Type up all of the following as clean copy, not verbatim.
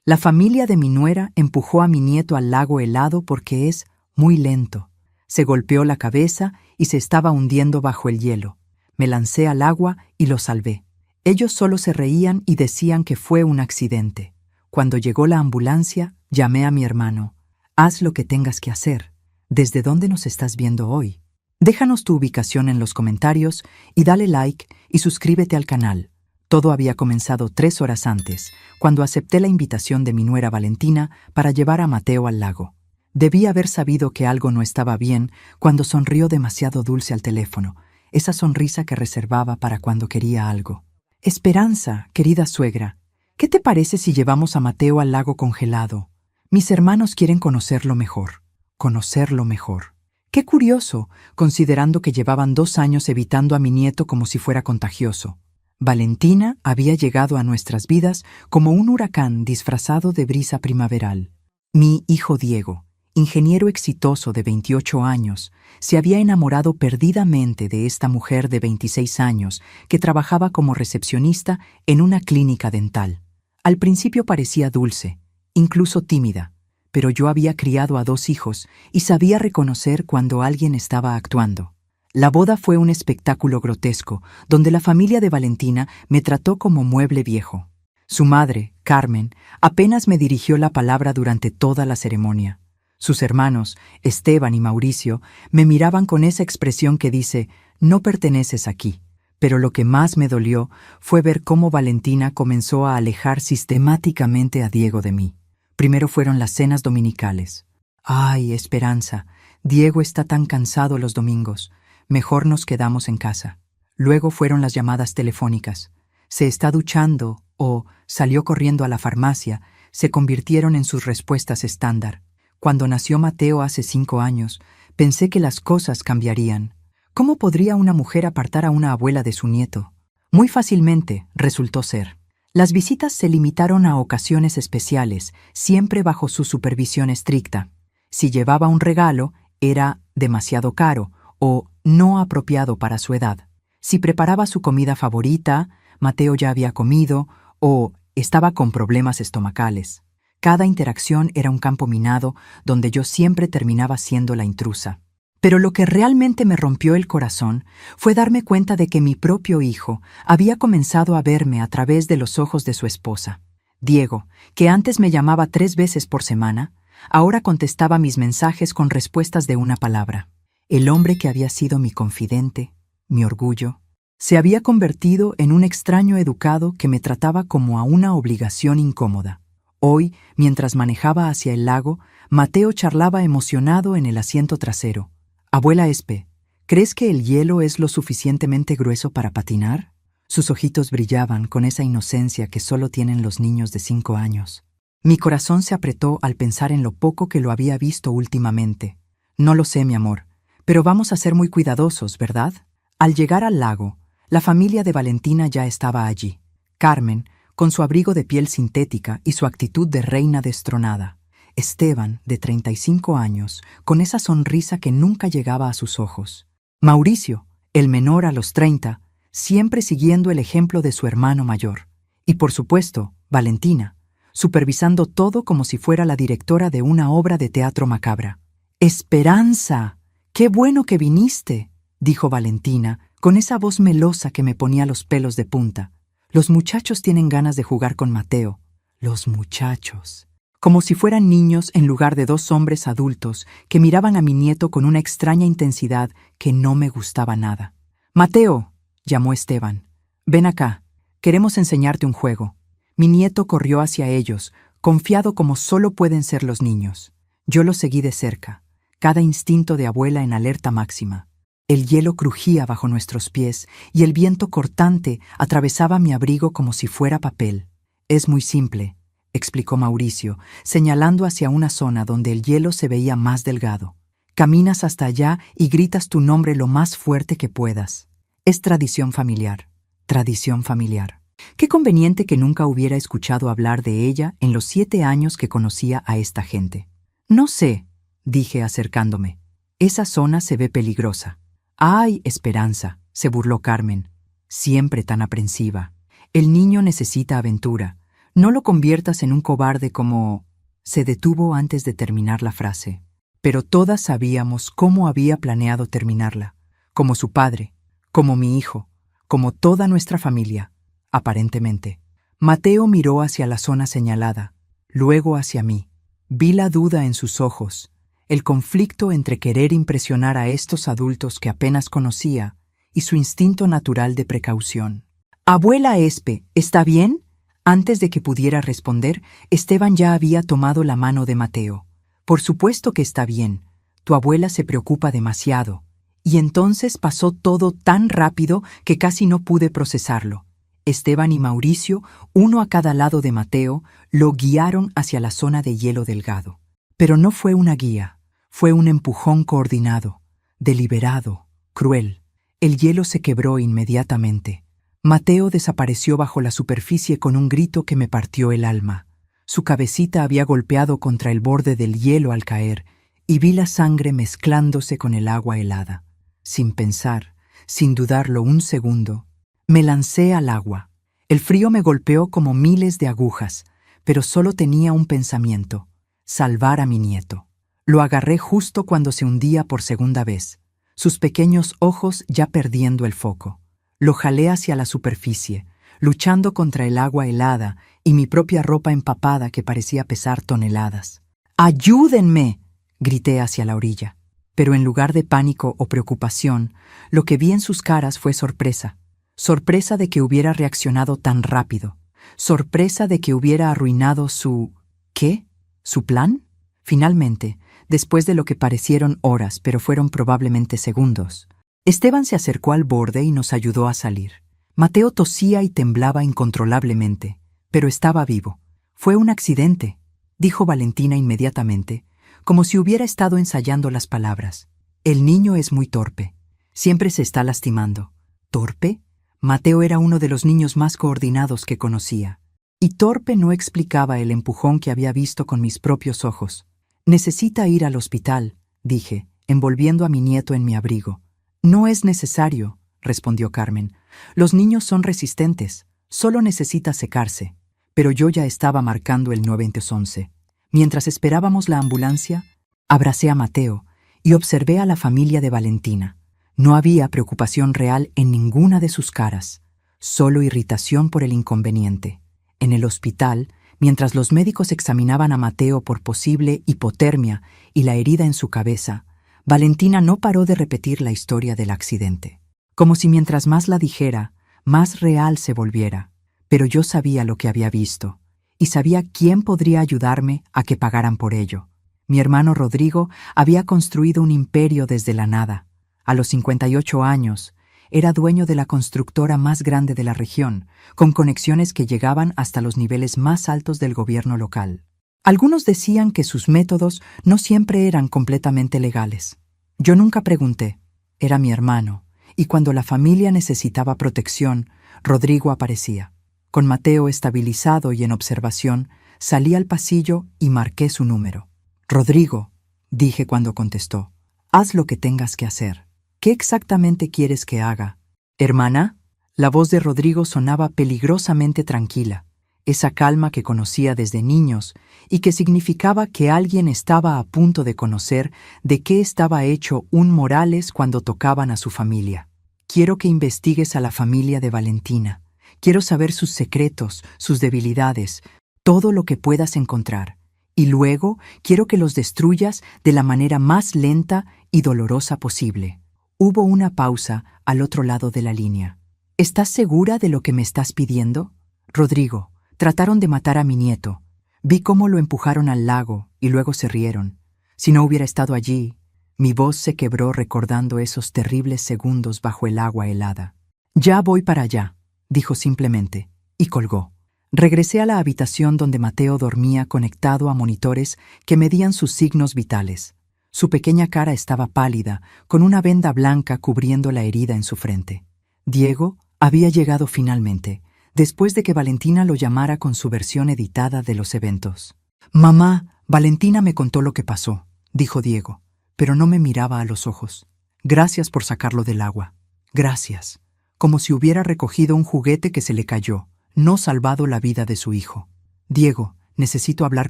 La familia de mi nuera empujó a mi nieto al lago helado porque es muy lento. Se golpeó la cabeza y se estaba hundiendo bajo el hielo. Me lancé al agua y lo salvé. Ellos solo se reían y decían que fue un accidente. Cuando llegó la ambulancia, llamé a mi hermano. Haz lo que tengas que hacer. ¿Desde dónde nos estás viendo hoy? Déjanos tu ubicación en los comentarios y dale like y suscríbete al canal. Todo había comenzado 3 horas antes, cuando acepté la invitación de mi nuera Valentina para llevar a Mateo al lago. Debí haber sabido que algo no estaba bien cuando sonrió demasiado dulce al teléfono, esa sonrisa que reservaba para cuando quería algo. Esperanza, querida suegra, ¿qué te parece si llevamos a Mateo al lago congelado? Mis hermanos quieren conocerlo mejor. Conocerlo mejor. Qué curioso, considerando que llevaban 2 años evitando a mi nieto como si fuera contagioso. Valentina había llegado a nuestras vidas como un huracán disfrazado de brisa primaveral. Mi hijo Diego, ingeniero exitoso de 28 años, se había enamorado perdidamente de esta mujer de 26 años que trabajaba como recepcionista en una clínica dental. Al principio parecía dulce, incluso tímida, pero yo había criado a 2 hijos y sabía reconocer cuando alguien estaba actuando. La boda fue un espectáculo grotesco, donde la familia de Valentina me trató como mueble viejo. Su madre, Carmen, apenas me dirigió la palabra durante toda la ceremonia. Sus hermanos, Esteban y Mauricio, me miraban con esa expresión que dice, no perteneces aquí. Pero lo que más me dolió fue ver cómo Valentina comenzó a alejar sistemáticamente a Diego de mí. Primero fueron las cenas dominicales. Ay, Esperanza, Diego está tan cansado los domingos. Mejor nos quedamos en casa. Luego fueron las llamadas telefónicas. Se está duchando o salió corriendo a la farmacia, se convirtieron en sus respuestas estándar. Cuando nació Mateo hace 5 años, pensé que las cosas cambiarían. ¿Cómo podría una mujer apartar a una abuela de su nieto? Muy fácilmente, resultó ser. Las visitas se limitaron a ocasiones especiales, siempre bajo su supervisión estricta. Si llevaba un regalo, era demasiado caro o no apropiado para su edad. Si preparaba su comida favorita, Mateo ya había comido o estaba con problemas estomacales. Cada interacción era un campo minado donde yo siempre terminaba siendo la intrusa. Pero lo que realmente me rompió el corazón fue darme cuenta de que mi propio hijo había comenzado a verme a través de los ojos de su esposa. Diego, que antes me llamaba 3 veces por semana, ahora contestaba mis mensajes con respuestas de una palabra. El hombre que había sido mi confidente, mi orgullo, se había convertido en un extraño educado que me trataba como a una obligación incómoda. Hoy, mientras manejaba hacia el lago, Mateo charlaba emocionado en el asiento trasero. Abuela Espe, ¿crees que el hielo es lo suficientemente grueso para patinar? Sus ojitos brillaban con esa inocencia que solo tienen los niños de 5 años. Mi corazón se apretó al pensar en lo poco que lo había visto últimamente. No lo sé, mi amor. Pero vamos a ser muy cuidadosos, ¿verdad? Al llegar al lago, la familia de Valentina ya estaba allí. Carmen, con su abrigo de piel sintética y su actitud de reina destronada. Esteban, de 35 años, con esa sonrisa que nunca llegaba a sus ojos. Mauricio, el menor a los 30, siempre siguiendo el ejemplo de su hermano mayor. Y por supuesto, Valentina, supervisando todo como si fuera la directora de una obra de teatro macabra. ¡Esperanza! ¡Qué bueno que viniste!, dijo Valentina, con esa voz melosa que me ponía los pelos de punta. Los muchachos tienen ganas de jugar con Mateo. Los muchachos. Como si fueran niños en lugar de 2 hombres adultos que miraban a mi nieto con una extraña intensidad que no me gustaba nada. «Mateo», llamó Esteban, «ven acá. Queremos enseñarte un juego». Mi nieto corrió hacia ellos, confiado como solo pueden ser los niños. Yo lo seguí de cerca, cada instinto de abuela en alerta máxima. El hielo crujía bajo nuestros pies y el viento cortante atravesaba mi abrigo como si fuera papel. «Es muy simple», explicó Mauricio, señalando hacia una zona donde el hielo se veía más delgado. «Caminas hasta allá y gritas tu nombre lo más fuerte que puedas. Es tradición familiar. Tradición familiar». Qué conveniente que nunca hubiera escuchado hablar de ella en los 7 años que conocía a esta gente. «No sé», dije acercándome. «Esa zona se ve peligrosa». «Ay, Esperanza», se burló Carmen, siempre tan aprensiva. «El niño necesita aventura. No lo conviertas en un cobarde como... Se detuvo antes de terminar la frase. Pero todas sabíamos cómo había planeado terminarla. Como su padre, como mi hijo, como toda nuestra familia, aparentemente. Mateo miró hacia la zona señalada, luego hacia mí. Vi la duda en sus ojos, el conflicto entre querer impresionar a estos adultos que apenas conocía y su instinto natural de precaución. «Abuela Espe, ¿está bien?» Antes de que pudiera responder, Esteban ya había tomado la mano de Mateo. «Por supuesto que está bien. Tu abuela se preocupa demasiado». Y entonces pasó todo tan rápido que casi no pude procesarlo. Esteban y Mauricio, uno a cada lado de Mateo, lo guiaron hacia la zona de hielo delgado. Pero no fue una guía, fue un empujón coordinado, deliberado, cruel. El hielo se quebró inmediatamente. Mateo desapareció bajo la superficie con un grito que me partió el alma. Su cabecita había golpeado contra el borde del hielo al caer, y vi la sangre mezclándose con el agua helada. Sin pensar, sin dudarlo un segundo, me lancé al agua. El frío me golpeó como miles de agujas, pero solo tenía un pensamiento: salvar a mi nieto. Lo agarré justo cuando se hundía por segunda vez, sus pequeños ojos ya perdiendo el foco. Lo jalé hacia la superficie, luchando contra el agua helada y mi propia ropa empapada que parecía pesar toneladas. ¡Ayúdenme!, grité hacia la orilla. Pero en lugar de pánico o preocupación, lo que vi en sus caras fue sorpresa. Sorpresa de que hubiera reaccionado tan rápido. Sorpresa de que hubiera arruinado su... ¿qué? ¿Su plan? Finalmente, después de lo que parecieron horas, pero fueron probablemente segundos, Esteban se acercó al borde y nos ayudó a salir. Mateo tosía y temblaba incontrolablemente, pero estaba vivo. «Fue un accidente», dijo Valentina inmediatamente, como si hubiera estado ensayando las palabras. «El niño es muy torpe. Siempre se está lastimando». ¿Torpe? Mateo era uno de los niños más coordinados que conocía. Y torpe no explicaba el empujón que había visto con mis propios ojos. «Necesita ir al hospital», dije, envolviendo a mi nieto en mi abrigo. «No es necesario», respondió Carmen. «Los niños son resistentes. Solo necesita secarse». Pero yo ya estaba marcando el 911. Mientras esperábamos la ambulancia, abracé a Mateo y observé a la familia de Valentina. No había preocupación real en ninguna de sus caras, solo irritación por el inconveniente. En el hospital, mientras los médicos examinaban a Mateo por posible hipotermia y la herida en su cabeza, Valentina no paró de repetir la historia del accidente, como si mientras más la dijera, más real se volviera. Pero yo sabía lo que había visto, y sabía quién podría ayudarme a que pagaran por ello. Mi hermano Rodrigo había construido un imperio desde la nada. A los 58 años, era dueño de la constructora más grande de la región, con conexiones que llegaban hasta los niveles más altos del gobierno local. Algunos decían que sus métodos no siempre eran completamente legales. Yo nunca pregunté. Era mi hermano, y cuando la familia necesitaba protección, Rodrigo aparecía. Con Mateo estabilizado y en observación, salí al pasillo y marqué su número. «Rodrigo», dije cuando contestó, «haz lo que tengas que hacer». «¿Qué exactamente quieres que haga?» «Hermana». La voz de Rodrigo sonaba peligrosamente tranquila, esa calma que conocía desde niños y que significaba que alguien estaba a punto de conocer de qué estaba hecho un Morales cuando tocaban a su familia. «Quiero que investigues a la familia de Valentina. Quiero saber sus secretos, sus debilidades, todo lo que puedas encontrar. Y luego quiero que los destruyas de la manera más lenta y dolorosa posible». Hubo una pausa al otro lado de la línea. «¿Estás segura de lo que me estás pidiendo?» «Rodrigo, trataron de matar a mi nieto. Vi cómo lo empujaron al lago y luego se rieron. Si no hubiera estado allí...» Mi voz se quebró recordando esos terribles segundos bajo el agua helada. «Ya voy para allá», dijo simplemente, y colgó. Regresé a la habitación donde Mateo dormía conectado a monitores que medían sus signos vitales. Su pequeña cara estaba pálida, con una venda blanca cubriendo la herida en su frente. Diego había llegado finalmente, después de que Valentina lo llamara con su versión editada de los eventos. «Mamá, Valentina me contó lo que pasó», dijo Diego, pero no me miraba a los ojos. «Gracias por sacarlo del agua. Gracias». Como si hubiera recogido un juguete que se le cayó, no salvado la vida de su hijo. Diego, necesito hablar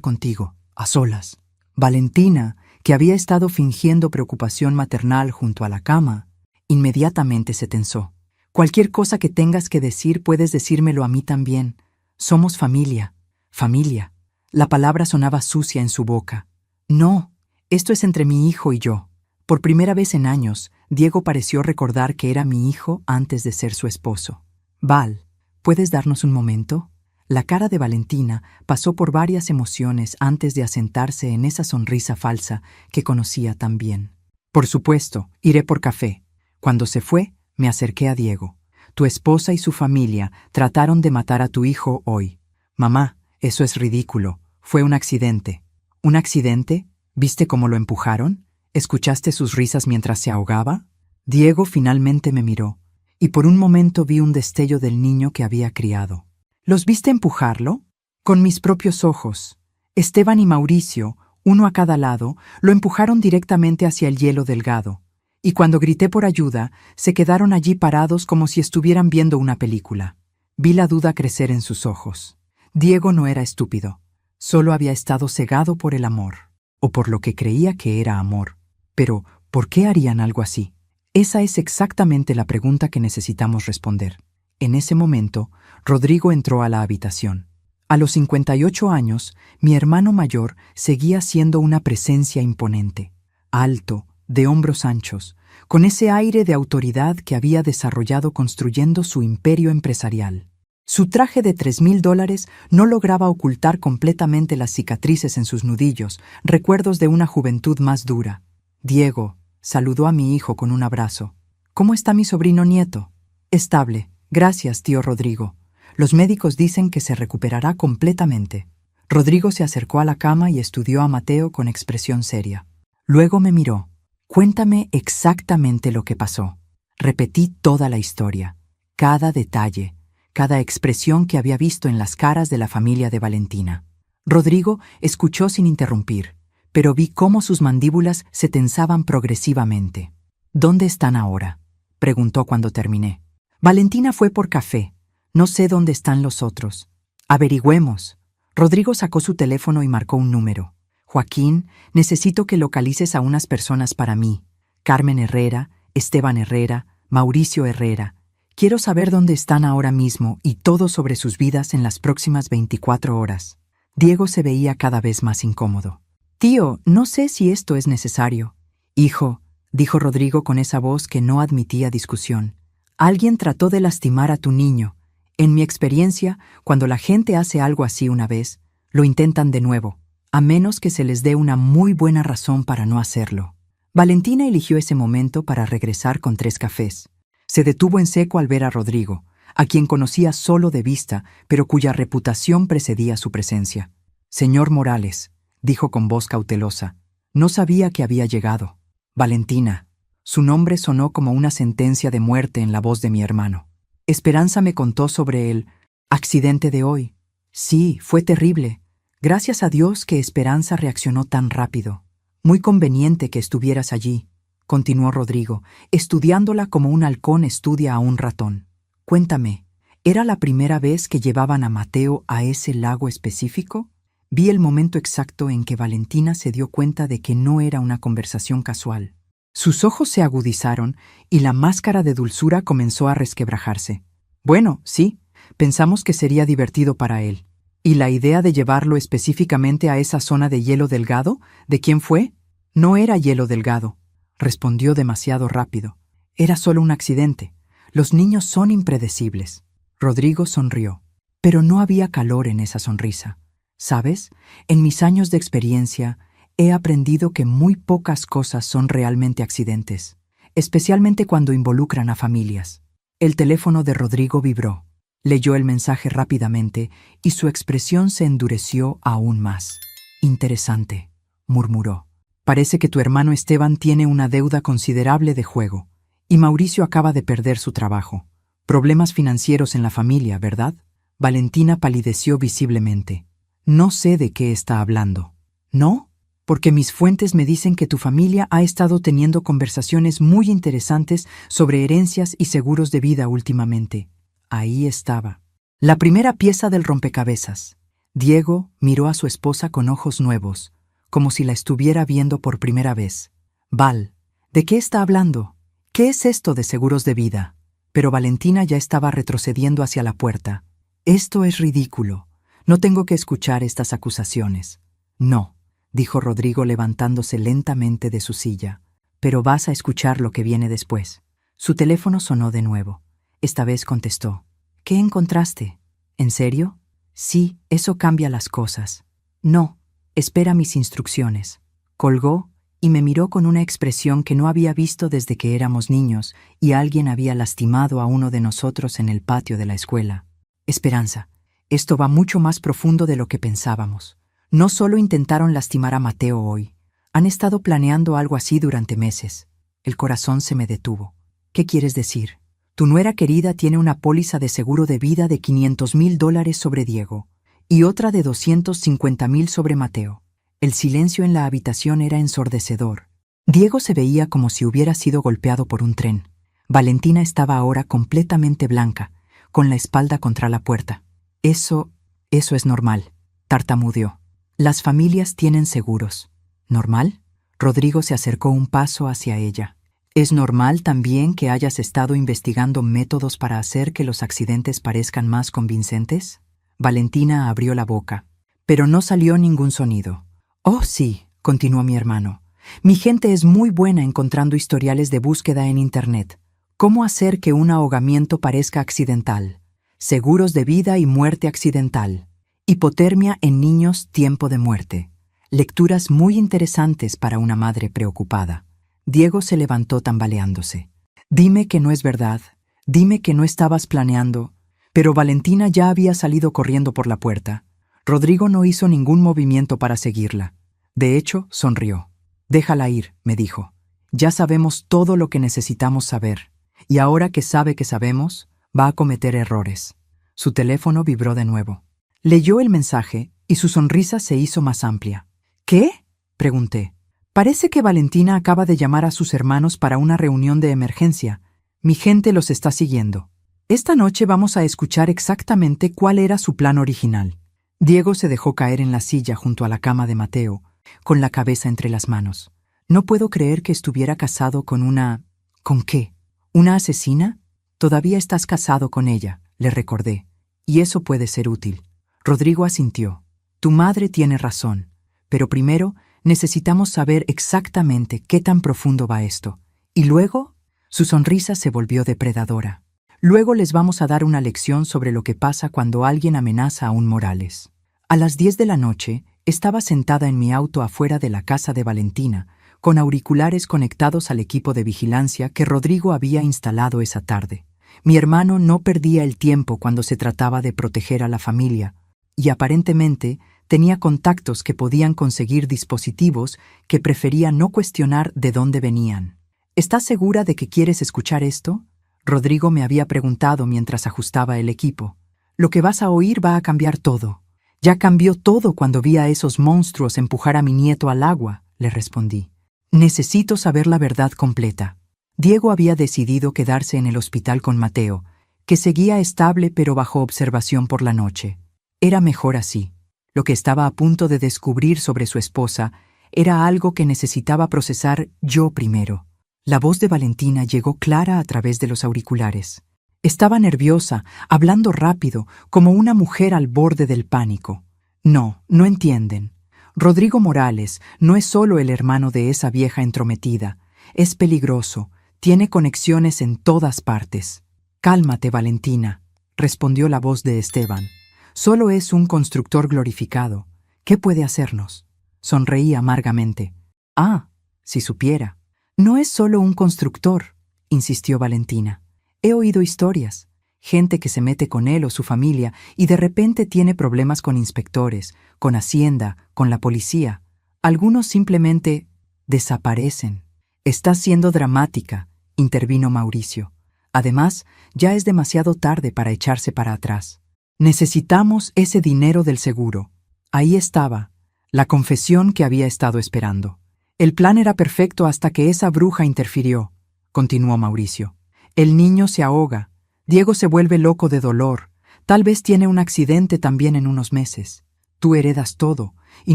contigo, a solas. Valentina, que había estado fingiendo preocupación maternal junto a la cama, inmediatamente se tensó. Cualquier cosa que tengas que decir puedes decírmelo a mí también. Somos familia. Familia. La palabra sonaba sucia en su boca. No, esto es entre mi hijo y yo. Por primera vez en años, Diego pareció recordar que era mi hijo antes de ser su esposo. Val, ¿puedes darnos un momento? La cara de Valentina pasó por varias emociones antes de asentarse en esa sonrisa falsa que conocía tan bien. Por supuesto, iré por café. Cuando se fue, me acerqué a Diego. Tu esposa y su familia trataron de matar a tu hijo hoy. Mamá, eso es ridículo. Fue un accidente. ¿Un accidente? ¿Viste cómo lo empujaron? ¿Escuchaste sus risas mientras se ahogaba? Diego finalmente me miró, y por un momento vi un destello del niño que había criado. ¿Los viste empujarlo? Con mis propios ojos. Esteban y Mauricio, uno a cada lado, lo empujaron directamente hacia el hielo delgado, y cuando grité por ayuda, se quedaron allí parados como si estuvieran viendo una película. Vi la duda crecer en sus ojos. Diego no era estúpido, solo había estado cegado por el amor, o por lo que creía que era amor. Pero, ¿por qué harían algo así? Esa es exactamente la pregunta que necesitamos responder. En ese momento, Rodrigo entró a la habitación. A los 58 años, mi hermano mayor seguía siendo una presencia imponente, alto, de hombros anchos, con ese aire de autoridad que había desarrollado construyendo su imperio empresarial. Su traje de $3,000 no lograba ocultar completamente las cicatrices en sus nudillos, recuerdos de una juventud más dura. Diego saludó a mi hijo con un abrazo. ¿Cómo está mi sobrino nieto? Estable. Gracias, tío Rodrigo. Los médicos dicen que se recuperará completamente. Rodrigo se acercó a la cama y estudió a Mateo con expresión seria. Luego me miró. Cuéntame exactamente lo que pasó. Repetí toda la historia, cada detalle, cada expresión que había visto en las caras de la familia de Valentina. Rodrigo escuchó sin interrumpir, pero vi cómo sus mandíbulas se tensaban progresivamente. ¿Dónde están ahora?, preguntó cuando terminé. Valentina fue por café. No sé dónde están los otros. Averigüemos. Rodrigo sacó su teléfono y marcó un número. Joaquín, necesito que localices a unas personas para mí. Carmen Herrera, Esteban Herrera, Mauricio Herrera. Quiero saber dónde están ahora mismo y todo sobre sus vidas en las próximas 24 horas. Diego se veía cada vez más incómodo. Tío, no sé si esto es necesario. Hijo, dijo Rodrigo con esa voz que no admitía discusión. Alguien trató de lastimar a tu niño. En mi experiencia, cuando la gente hace algo así una vez, lo intentan de nuevo, a menos que se les dé una muy buena razón para no hacerlo. Valentina eligió ese momento para regresar con 3 cafés. Se detuvo en seco al ver a Rodrigo, a quien conocía solo de vista, pero cuya reputación precedía su presencia. Señor Morales, dijo con voz cautelosa, no sabía que había llegado. Valentina. Su nombre sonó como una sentencia de muerte en la voz de mi hermano. Esperanza me contó sobre el accidente de hoy. Sí, fue terrible. Gracias a Dios que Esperanza reaccionó tan rápido. Muy conveniente que estuvieras allí, continuó Rodrigo, estudiándola como un halcón estudia a un ratón. Cuéntame, ¿era la primera vez que llevaban a Mateo a ese lago específico? Vi el momento exacto en que Valentina se dio cuenta de que no era una conversación casual. Sus ojos se agudizaron y la máscara de dulzura comenzó a resquebrajarse. Bueno, sí, pensamos que sería divertido para él. ¿Y la idea de llevarlo específicamente a esa zona de hielo delgado? ¿De quién fue? No era hielo delgado, respondió demasiado rápido. Era solo un accidente. Los niños son impredecibles. Rodrigo sonrió, pero no había calor en esa sonrisa. ¿Sabes? En mis años de experiencia, he aprendido que muy pocas cosas son realmente accidentes, especialmente cuando involucran a familias. El teléfono de Rodrigo vibró. Leyó el mensaje rápidamente y su expresión se endureció aún más. Interesante, murmuró. Parece que tu hermano Esteban tiene una deuda considerable de juego, y Mauricio acaba de perder su trabajo. Problemas financieros en la familia, ¿verdad? Valentina palideció visiblemente. No sé de qué está hablando. ¿No? Porque mis fuentes me dicen que tu familia ha estado teniendo conversaciones muy interesantes sobre herencias y seguros de vida últimamente. Ahí estaba. La primera pieza del rompecabezas. Diego miró a su esposa con ojos nuevos, como si la estuviera viendo por primera vez. Val, ¿de qué está hablando? ¿Qué es esto de seguros de vida? Pero Valentina ya estaba retrocediendo hacia la puerta. Esto es ridículo. No tengo que escuchar estas acusaciones. No, dijo Rodrigo levantándose lentamente de su silla. Pero vas a escuchar lo que viene después. Su teléfono sonó de nuevo. Esta vez contestó. ¿Qué encontraste? ¿En serio? Sí, eso cambia las cosas. No, espera mis instrucciones. Colgó y me miró con una expresión que no había visto desde que éramos niños y alguien había lastimado a uno de nosotros en el patio de la escuela. Esperanza, esto va mucho más profundo de lo que pensábamos. No solo intentaron lastimar a Mateo hoy, han estado planeando algo así durante meses. El corazón se me detuvo. ¿Qué quieres decir? Tu nuera querida tiene una póliza de seguro de vida de $500,000 sobre Diego y otra de $250,000 sobre Mateo. El silencio en la habitación era ensordecedor. Diego se veía como si hubiera sido golpeado por un tren. Valentina estaba ahora completamente blanca, con la espalda contra la puerta. Eso es normal, tartamudeó. Las familias tienen seguros. ¿Normal? Rodrigo se acercó un paso hacia ella. ¿Es normal también que hayas estado investigando métodos para hacer que los accidentes parezcan más convincentes? Valentina abrió la boca, pero no salió ningún sonido. Oh, sí, continuó mi hermano. Mi gente es muy buena encontrando historiales de búsqueda en Internet. ¿Cómo hacer que un ahogamiento parezca accidental? Seguros de vida y muerte accidental. Hipotermia en niños, tiempo de muerte. Lecturas muy interesantes para una madre preocupada. Diego se levantó tambaleándose. Dime que no es verdad. Dime que no estabas planeando. Pero Valentina ya había salido corriendo por la puerta. Rodrigo no hizo ningún movimiento para seguirla. De hecho, sonrió. Déjala ir, me dijo. Ya sabemos todo lo que necesitamos saber. Y ahora que sabe que sabemos, va a cometer errores. Su teléfono vibró de nuevo. Leyó el mensaje y su sonrisa se hizo más amplia. ¿Qué? Pregunté. Parece que Valentina acaba de llamar a sus hermanos para una reunión de emergencia. Mi gente los está siguiendo. Esta noche vamos a escuchar exactamente cuál era su plan original. Diego se dejó caer en la silla junto a la cama de Mateo, con la cabeza entre las manos. No puedo creer que estuviera casado con una... ¿Con qué? ¿Una asesina? Todavía estás casado con ella, le recordé. Y eso puede ser útil. Rodrigo asintió. Tu madre tiene razón. Pero primero necesitamos saber exactamente qué tan profundo va esto. Y luego, su sonrisa se volvió depredadora. Luego les vamos a dar una lección sobre lo que pasa cuando alguien amenaza a un Morales. A las 10 de la noche, estaba sentada en mi auto afuera de la casa de Valentina, con auriculares conectados al equipo de vigilancia que Rodrigo había instalado esa tarde. Mi hermano no perdía el tiempo cuando se trataba de proteger a la familia, y aparentemente tenía contactos que podían conseguir dispositivos que prefería no cuestionar de dónde venían. ¿Estás segura de que quieres escuchar esto? Rodrigo me había preguntado mientras ajustaba el equipo. Lo que vas a oír va a cambiar todo. Ya cambió todo cuando vi a esos monstruos empujar a mi nieto al agua, le respondí. Necesito saber la verdad completa. Diego había decidido quedarse en el hospital con Mateo, que seguía estable pero bajo observación por la noche. Era mejor así. Lo que estaba a punto de descubrir sobre su esposa era algo que necesitaba procesar yo primero. La voz de Valentina llegó clara a través de los auriculares. Estaba nerviosa, hablando rápido, como una mujer al borde del pánico. No entienden. Rodrigo Morales no es solo el hermano de esa vieja entrometida. Es peligroso, tiene conexiones en todas partes. Cálmate, Valentina, respondió la voz de Esteban. Solo es un constructor glorificado. ¿Qué puede hacernos? Sonreí amargamente. Ah, si supiera. No es solo un constructor, insistió Valentina. He oído historias. Gente que se mete con él o su familia y de repente tiene problemas con inspectores, con Hacienda, con la policía. Algunos simplemente desaparecen. Estás siendo dramática, intervino Mauricio. Además, ya es demasiado tarde para echarse para atrás. Necesitamos ese dinero del seguro. Ahí estaba, la confesión que había estado esperando. El plan era perfecto hasta que esa bruja interfirió, continuó Mauricio. El niño se ahoga. Diego se vuelve loco de dolor. Tal vez tiene un accidente también en unos meses. Tú heredas todo, y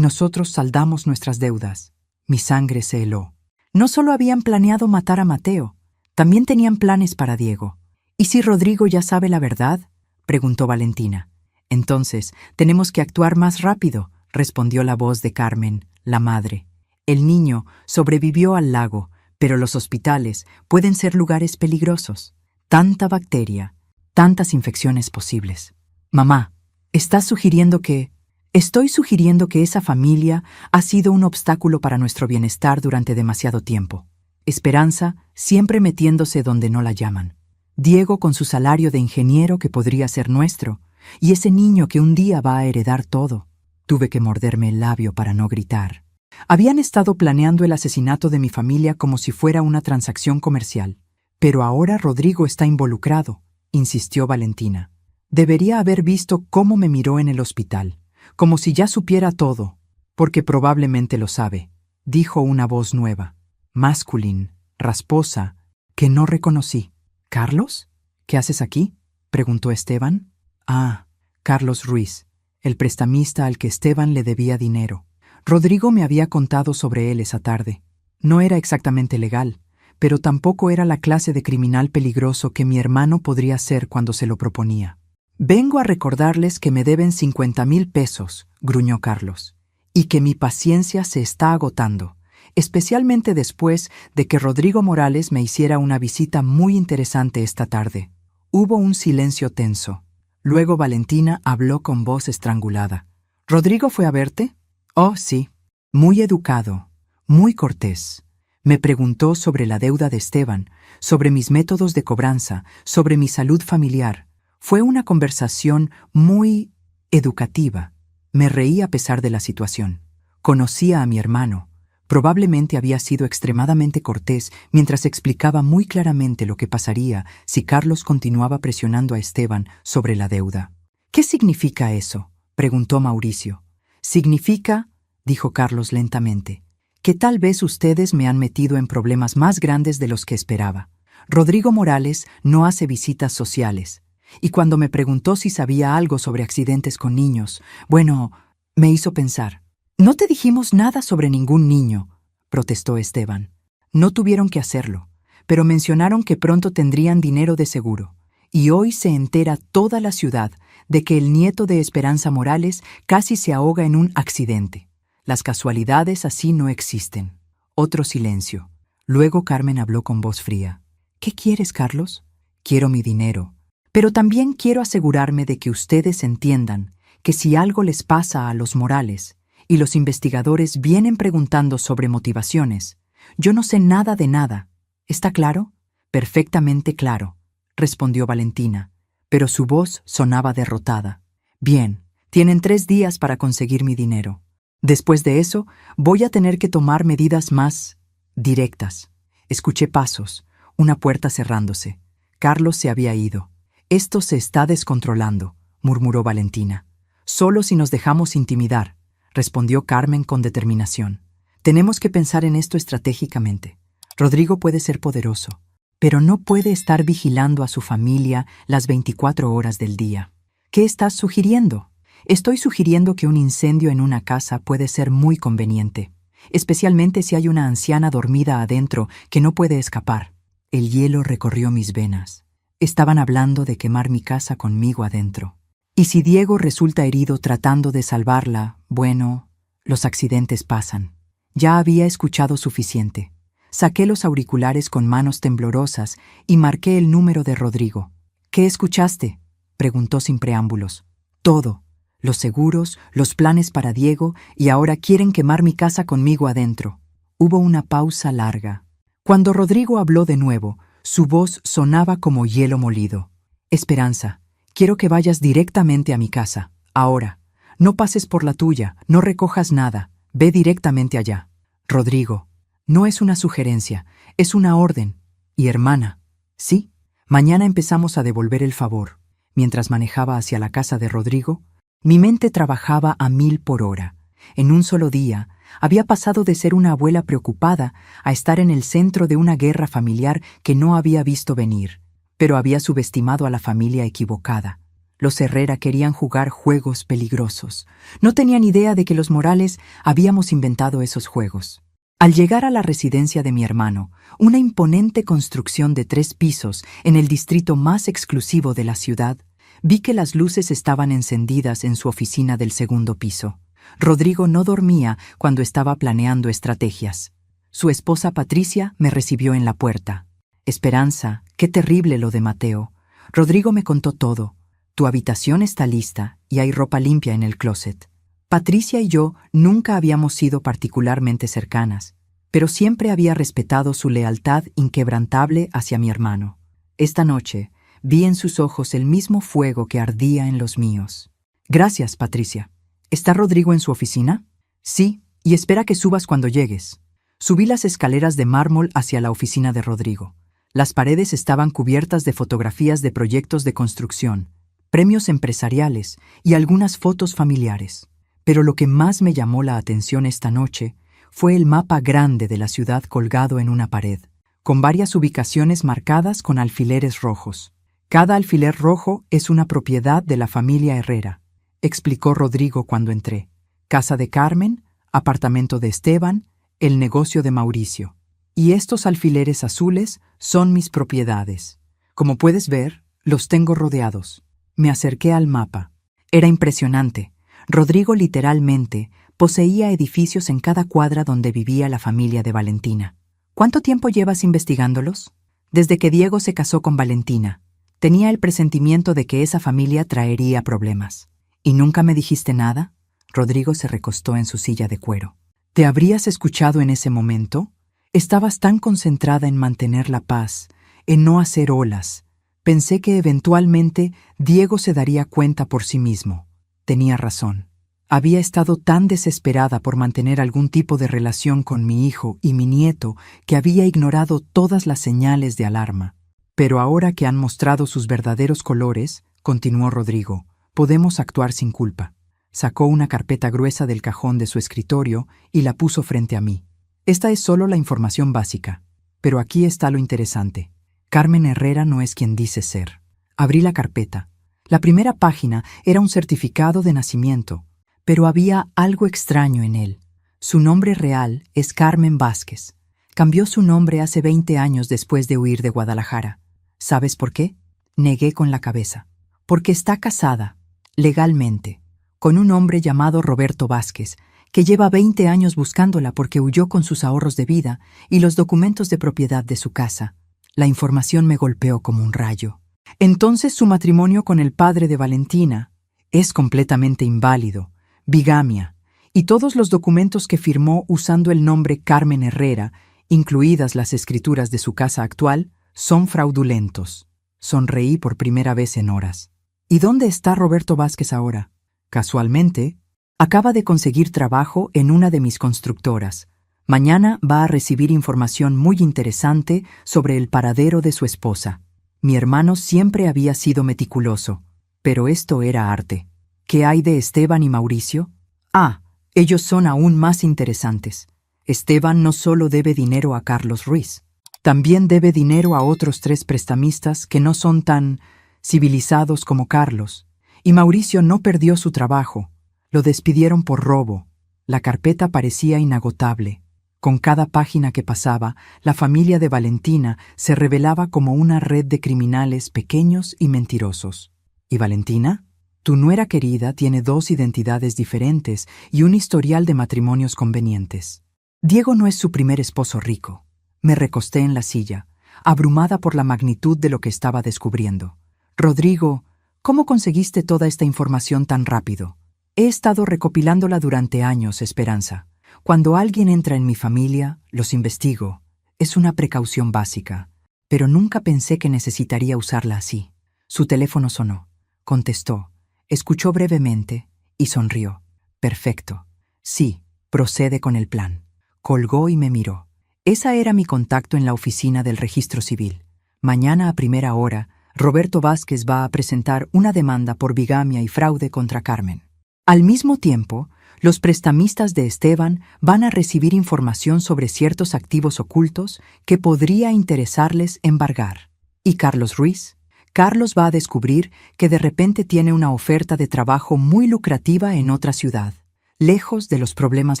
nosotros saldamos nuestras deudas. Mi sangre se heló. No solo habían planeado matar a Mateo, también tenían planes para Diego. ¿Y si Rodrigo ya sabe la verdad?, preguntó Valentina. Entonces, tenemos que actuar más rápido, respondió la voz de Carmen, la madre. El niño sobrevivió al lago, pero los hospitales pueden ser lugares peligrosos. Tanta bacteria, tantas infecciones posibles. Mamá, ¿estás sugiriendo que... Estoy sugiriendo que esa familia ha sido un obstáculo para nuestro bienestar durante demasiado tiempo. Esperanza siempre metiéndose donde no la llaman. Diego con su salario de ingeniero que podría ser nuestro, y ese niño que un día va a heredar todo. Tuve que morderme el labio para no gritar. Habían estado planeando el asesinato de mi familia como si fuera una transacción comercial. Pero ahora Rodrigo está involucrado, insistió Valentina. Debería haber visto cómo me miró en el hospital, como si ya supiera todo, porque probablemente lo sabe, dijo una voz nueva, masculina, rasposa, que no reconocí. ¿Carlos? ¿Qué haces aquí?, preguntó Esteban. Ah, Carlos Ruiz, el prestamista al que Esteban le debía dinero. Rodrigo me había contado sobre él esa tarde. No era exactamente legal, pero tampoco era la clase de criminal peligroso que mi hermano podría ser cuando se lo proponía. Vengo a recordarles que me deben 50,000 pesos, gruñó Carlos, y que mi paciencia se está agotando, especialmente después de que Rodrigo Morales me hiciera una visita muy interesante esta tarde. Hubo un silencio tenso. Luego Valentina habló con voz estrangulada. ¿Rodrigo fue a verte? Oh, sí. Muy educado, muy cortés. Me preguntó sobre la deuda de Esteban, sobre mis métodos de cobranza, sobre mi salud familiar. Fue una conversación muy educativa. Me reí a pesar de la situación. Conocía a mi hermano. Probablemente había sido extremadamente cortés mientras explicaba muy claramente lo que pasaría si Carlos continuaba presionando a Esteban sobre la deuda. ¿Qué significa eso?, preguntó Mauricio. Significa, dijo Carlos lentamente, que tal vez ustedes me han metido en problemas más grandes de los que esperaba. Rodrigo Morales no hace visitas sociales. Y cuando me preguntó si sabía algo sobre accidentes con niños, bueno, me hizo pensar. No te dijimos nada sobre ningún niño, protestó Esteban. No tuvieron que hacerlo, pero mencionaron que pronto tendrían dinero de seguro. Y hoy se entera toda la ciudad de que el nieto de Esperanza Morales casi se ahoga en un accidente. Las casualidades así no existen. Otro silencio. Luego Carmen habló con voz fría. ¿Qué quieres, Carlos? Quiero mi dinero. Pero también quiero asegurarme de que ustedes entiendan que si algo les pasa a los Morales y los investigadores vienen preguntando sobre motivaciones, yo no sé nada de nada. ¿Está claro? Perfectamente claro, respondió Valentina, pero su voz sonaba derrotada. Bien, tienen 3 días para conseguir mi dinero. Después de eso, voy a tener que tomar medidas más directas. Escuché pasos, una puerta cerrándose. Carlos se había ido. Esto se está descontrolando, murmuró Valentina. Solo si nos dejamos intimidar, respondió Carmen con determinación. Tenemos que pensar en esto estratégicamente. Rodrigo puede ser poderoso, pero no puede estar vigilando a su familia las 24 horas del día. ¿Qué estás sugiriendo? Estoy sugiriendo que un incendio en una casa puede ser muy conveniente, especialmente si hay una anciana dormida adentro que no puede escapar. El hielo recorrió mis venas. Estaban hablando de quemar mi casa conmigo adentro. Y si Diego resulta herido tratando de salvarla, bueno, los accidentes pasan. Ya había escuchado suficiente. Saqué los auriculares con manos temblorosas y marqué el número de Rodrigo. ¿Qué escuchaste?, preguntó sin preámbulos. Todo. Los seguros, los planes para Diego, y ahora quieren quemar mi casa conmigo adentro. Hubo una pausa larga. Cuando Rodrigo habló de nuevo, su voz sonaba como hielo molido. Esperanza, quiero que vayas directamente a mi casa, ahora. No pases por la tuya, no recojas nada, ve directamente allá. Rodrigo, no es una sugerencia, es una orden. Y hermana, ¿sí? Mañana empezamos a devolver el favor. Mientras manejaba hacia la casa de Rodrigo, mi mente trabajaba a 1000 por hora. En un solo día, había pasado de ser una abuela preocupada a estar en el centro de una guerra familiar que no había visto venir, pero había subestimado a la familia equivocada. Los Herrera querían jugar juegos peligrosos. No tenían idea de que los Morales habíamos inventado esos juegos. Al llegar a la residencia de mi hermano, una imponente construcción de 3 pisos en el distrito más exclusivo de la ciudad, vi que las luces estaban encendidas en su oficina del 2º piso. Rodrigo no dormía cuando estaba planeando estrategias. Su esposa Patricia me recibió en la puerta. Esperanza, qué terrible lo de Mateo. Rodrigo me contó todo. Tu habitación está lista y hay ropa limpia en el closet. Patricia y yo nunca habíamos sido particularmente cercanas, pero siempre había respetado su lealtad inquebrantable hacia mi hermano. Esta noche vi en sus ojos el mismo fuego que ardía en los míos. Gracias, Patricia. ¿Está Rodrigo en su oficina? Sí, y espera que subas cuando llegues. Subí las escaleras de mármol hacia la oficina de Rodrigo. Las paredes estaban cubiertas de fotografías de proyectos de construcción, premios empresariales y algunas fotos familiares. Pero lo que más me llamó la atención esta noche fue el mapa grande de la ciudad colgado en una pared, con varias ubicaciones marcadas con alfileres rojos. Cada alfiler rojo es una propiedad de la familia Herrera, explicó Rodrigo cuando entré. Casa de Carmen, apartamento de Esteban, el negocio de Mauricio. Y estos alfileres azules son mis propiedades. Como puedes ver, los tengo rodeados. Me acerqué al mapa. Era impresionante. Rodrigo literalmente poseía edificios en cada cuadra donde vivía la familia de Valentina. ¿Cuánto tiempo llevas investigándolos? Desde que Diego se casó con Valentina. Tenía el presentimiento de que esa familia traería problemas. ¿Y nunca me dijiste nada? Rodrigo se recostó en su silla de cuero. ¿Te habrías escuchado en ese momento? Estabas tan concentrada en mantener la paz, en no hacer olas. Pensé que eventualmente Diego se daría cuenta por sí mismo. Tenía razón. Había estado tan desesperada por mantener algún tipo de relación con mi hijo y mi nieto que había ignorado todas las señales de alarma. Pero ahora que han mostrado sus verdaderos colores, continuó Rodrigo, podemos actuar sin culpa. Sacó una carpeta gruesa del cajón de su escritorio y la puso frente a mí. Esta es solo la información básica, pero aquí está lo interesante. Carmen Herrera no es quien dice ser. Abrí la carpeta. La primera página era un certificado de nacimiento, pero había algo extraño en él. Su nombre real es Carmen Vázquez. Cambió su nombre hace 20 años después de huir de Guadalajara. ¿Sabes por qué? Negué con la cabeza. Porque está casada, legalmente, con un hombre llamado Roberto Vázquez, que lleva 20 años buscándola porque huyó con sus ahorros de vida y los documentos de propiedad de su casa. La información me golpeó como un rayo. Entonces su matrimonio con el padre de Valentina es completamente inválido, bigamia, y todos los documentos que firmó usando el nombre Carmen Herrera, incluidas las escrituras de su casa actual, son fraudulentos. Sonreí por primera vez en horas. ¿Y dónde está Roberto Vázquez ahora? Casualmente, acaba de conseguir trabajo en una de mis constructoras. Mañana va a recibir información muy interesante sobre el paradero de su esposa. Mi hermano siempre había sido meticuloso, pero esto era arte. ¿Qué hay de Esteban y Mauricio? Ah, ellos son aún más interesantes. Esteban no solo debe dinero a Carlos Ruiz, también debe dinero a otros 3 prestamistas que no son tan civilizados como Carlos. Y Mauricio no perdió su trabajo. Lo despidieron por robo. La carpeta parecía inagotable. Con cada página que pasaba, la familia de Valentina se revelaba como una red de criminales pequeños y mentirosos. ¿Y Valentina? Tu nuera querida tiene 2 identidades diferentes y un historial de matrimonios convenientes. Diego no es su primer esposo rico. Me recosté en la silla, abrumada por la magnitud de lo que estaba descubriendo. Rodrigo, ¿cómo conseguiste toda esta información tan rápido? He estado recopilándola durante años, Esperanza. Cuando alguien entra en mi familia, los investigo. Es una precaución básica, pero nunca pensé que necesitaría usarla así. Su teléfono sonó. Contestó. Escuchó brevemente y sonrió. Perfecto. Sí, procede con el plan. Colgó y me miró. Esa era mi contacto en la oficina del registro civil. Mañana a primera hora, Roberto Vázquez va a presentar una demanda por bigamia y fraude contra Carmen. Al mismo tiempo, los prestamistas de Esteban van a recibir información sobre ciertos activos ocultos que podría interesarles embargar. ¿Y Carlos Ruiz? Carlos va a descubrir que de repente tiene una oferta de trabajo muy lucrativa en otra ciudad, lejos de los problemas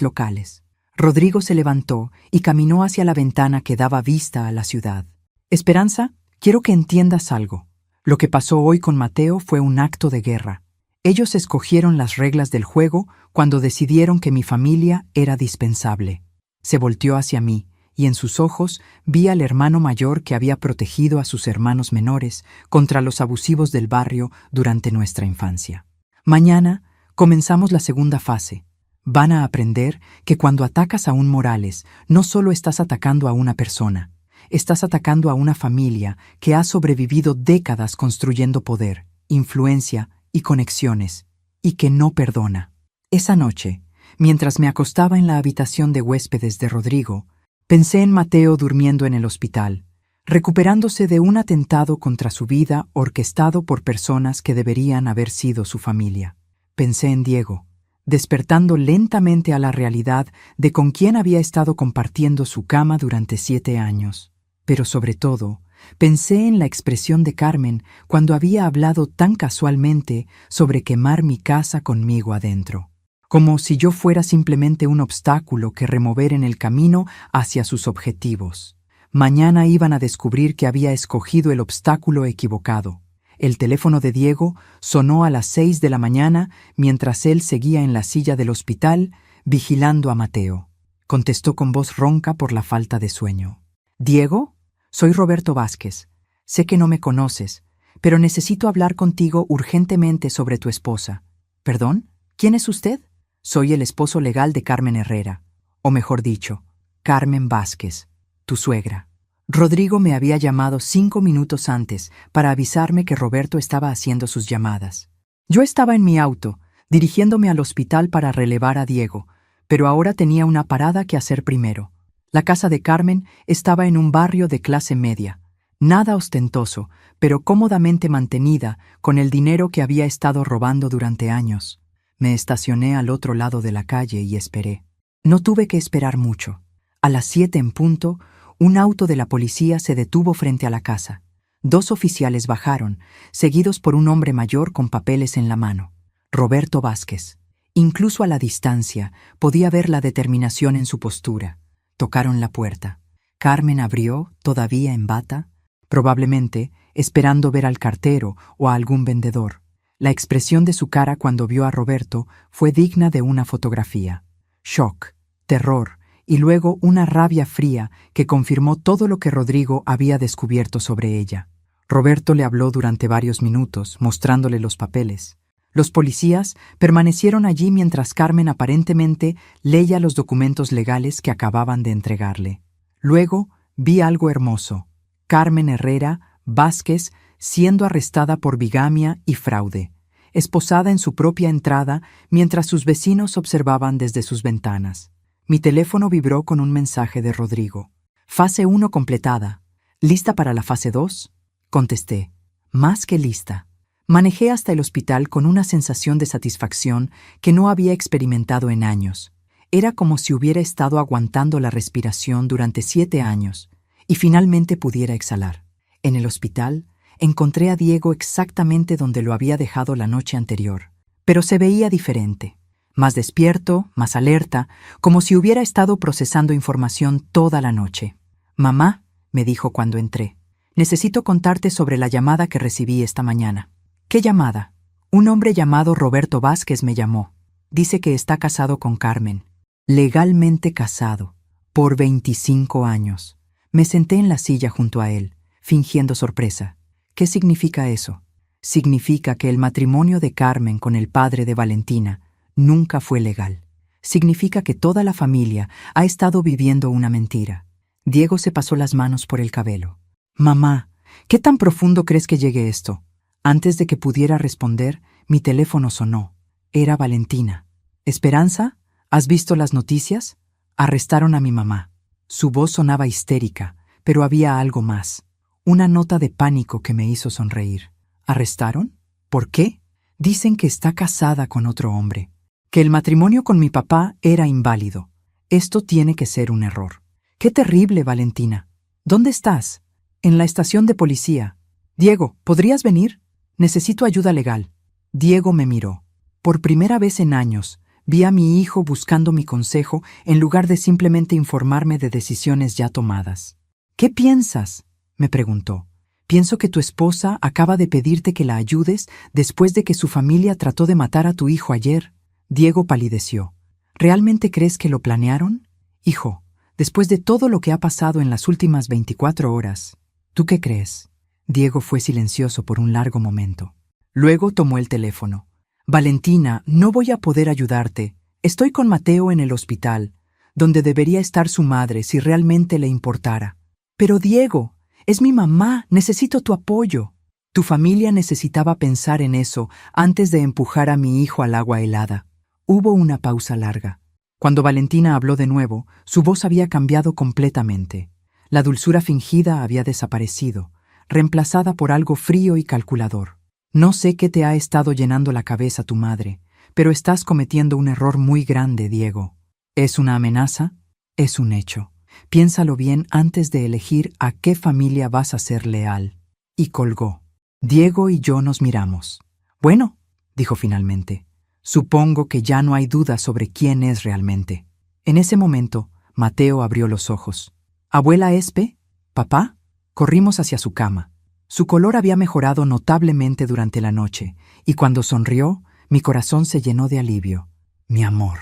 locales. Rodrigo se levantó y caminó hacia la ventana que daba vista a la ciudad. Esperanza, quiero que entiendas algo. Lo que pasó hoy con Mateo fue un acto de guerra. Ellos escogieron las reglas del juego cuando decidieron que mi familia era dispensable. Se volteó hacia mí, y en sus ojos vi al hermano mayor que había protegido a sus hermanos menores contra los abusivos del barrio durante nuestra infancia. Mañana comenzamos la segunda fase. Van a aprender que cuando atacas a un Morales, no solo estás atacando a una persona, estás atacando a una familia que ha sobrevivido décadas construyendo poder, influencia y conexiones, y que no perdona. Esa noche, mientras me acostaba en la habitación de huéspedes de Rodrigo, pensé en Mateo durmiendo en el hospital, recuperándose de un atentado contra su vida orquestado por personas que deberían haber sido su familia. Pensé en Diego, despertando lentamente a la realidad de con quién había estado compartiendo su cama durante 7 años. Pero sobre todo, pensé en la expresión de Carmen cuando había hablado tan casualmente sobre quemar mi casa conmigo adentro, como si yo fuera simplemente un obstáculo que remover en el camino hacia sus objetivos. Mañana iban a descubrir que había escogido el obstáculo equivocado. El teléfono de Diego sonó a las 6 de la mañana mientras él seguía en la silla del hospital vigilando a Mateo. Contestó con voz ronca por la falta de sueño. «¿Diego? Soy Roberto Vázquez. Sé que no me conoces, pero necesito hablar contigo urgentemente sobre tu esposa». «¿Perdón? ¿Quién es usted?» «Soy el esposo legal de Carmen Herrera, o mejor dicho, Carmen Vázquez, tu suegra». Rodrigo me había llamado 5 minutos antes para avisarme que Roberto estaba haciendo sus llamadas. Yo estaba en mi auto, dirigiéndome al hospital para relevar a Diego, pero ahora tenía una parada que hacer primero. La casa de Carmen estaba en un barrio de clase media, nada ostentoso, pero cómodamente mantenida con el dinero que había estado robando durante años. Me estacioné al otro lado de la calle y esperé. No tuve que esperar mucho. A las 7 en punto, un auto de la policía se detuvo frente a la casa. 2 oficiales bajaron, seguidos por un hombre mayor con papeles en la mano. Roberto Vázquez. Incluso a la distancia, podía ver la determinación en su postura. Tocaron la puerta. Carmen abrió, todavía en bata, probablemente esperando ver al cartero o a algún vendedor. La expresión de su cara cuando vio a Roberto fue digna de una fotografía. Shock, terror, y luego una rabia fría que confirmó todo lo que Rodrigo había descubierto sobre ella. Roberto le habló durante varios minutos, mostrándole los papeles. Los policías permanecieron allí mientras Carmen aparentemente leía los documentos legales que acababan de entregarle. Luego vi algo hermoso. Carmen Herrera Vázquez siendo arrestada por bigamia y fraude, esposada en su propia entrada mientras sus vecinos observaban desde sus ventanas. Mi teléfono vibró con un mensaje de Rodrigo. «Fase 1 completada. ¿Lista para la fase 2?» Contesté. «Más que lista». Manejé hasta el hospital con una sensación de satisfacción que no había experimentado en años. Era como si hubiera estado aguantando la respiración durante 7 años y finalmente pudiera exhalar. En el hospital encontré a Diego exactamente donde lo había dejado la noche anterior, pero se veía diferente. Más despierto, más alerta, como si hubiera estado procesando información toda la noche. «Mamá», me dijo cuando entré, «necesito contarte sobre la llamada que recibí esta mañana». «¿Qué llamada?» «Un hombre llamado Roberto Vázquez me llamó. Dice que está casado con Carmen. Legalmente casado. Por 25 años». Me senté en la silla junto a él, fingiendo sorpresa. «¿Qué significa eso?» «Significa que el matrimonio de Carmen con el padre de Valentina nunca fue legal. Significa que toda la familia ha estado viviendo una mentira». Diego se pasó las manos por el cabello. «Mamá, ¿qué tan profundo crees que llegue esto?» Antes de que pudiera responder, mi teléfono sonó. Era Valentina. «¿Esperanza? ¿Has visto las noticias? Arrestaron a mi mamá». Su voz sonaba histérica, pero había algo más. Una nota de pánico que me hizo sonreír. «¿Arrestaron? ¿Por qué?» «Dicen que está casada con otro hombre. Que el matrimonio con mi papá era inválido. Esto tiene que ser un error». «Qué terrible, Valentina. ¿Dónde estás?» «En la estación de policía». Diego, ¿podrías venir? Necesito ayuda legal. Diego me miró. Por primera vez en años, vi a mi hijo buscando mi consejo en lugar de simplemente informarme de decisiones ya tomadas. ¿Qué piensas?, me preguntó. Pienso que tu esposa acaba de pedirte que la ayudes después de que su familia trató de matar a tu hijo ayer. Diego palideció. ¿Realmente crees que lo planearon? Hijo, después de todo lo que ha pasado en las últimas 24 horas, ¿tú qué crees? Diego fue silencioso por un largo momento. Luego tomó el teléfono. Valentina, no voy a poder ayudarte. Estoy con Mateo en el hospital, donde debería estar su madre si realmente le importara. Pero Diego, es mi mamá, necesito tu apoyo. Tu familia necesitaba pensar en eso antes de empujar a mi hijo al agua helada. Hubo una pausa larga. Cuando Valentina habló de nuevo, su voz había cambiado completamente. La dulzura fingida había desaparecido, reemplazada por algo frío y calculador. No sé qué te ha estado llenando la cabeza tu madre, pero estás cometiendo un error muy grande, Diego. ¿Es una amenaza? Es un hecho. Piénsalo bien antes de elegir a qué familia vas a ser leal. Y colgó. Diego y yo nos miramos. Bueno, dijo finalmente, supongo que ya no hay duda sobre quién es realmente. En ese momento, Mateo abrió los ojos. ¿Abuela Espe? ¿Papá? Corrimos hacia su cama. Su color había mejorado notablemente durante la noche, y cuando sonrió, mi corazón se llenó de alivio. Mi amor.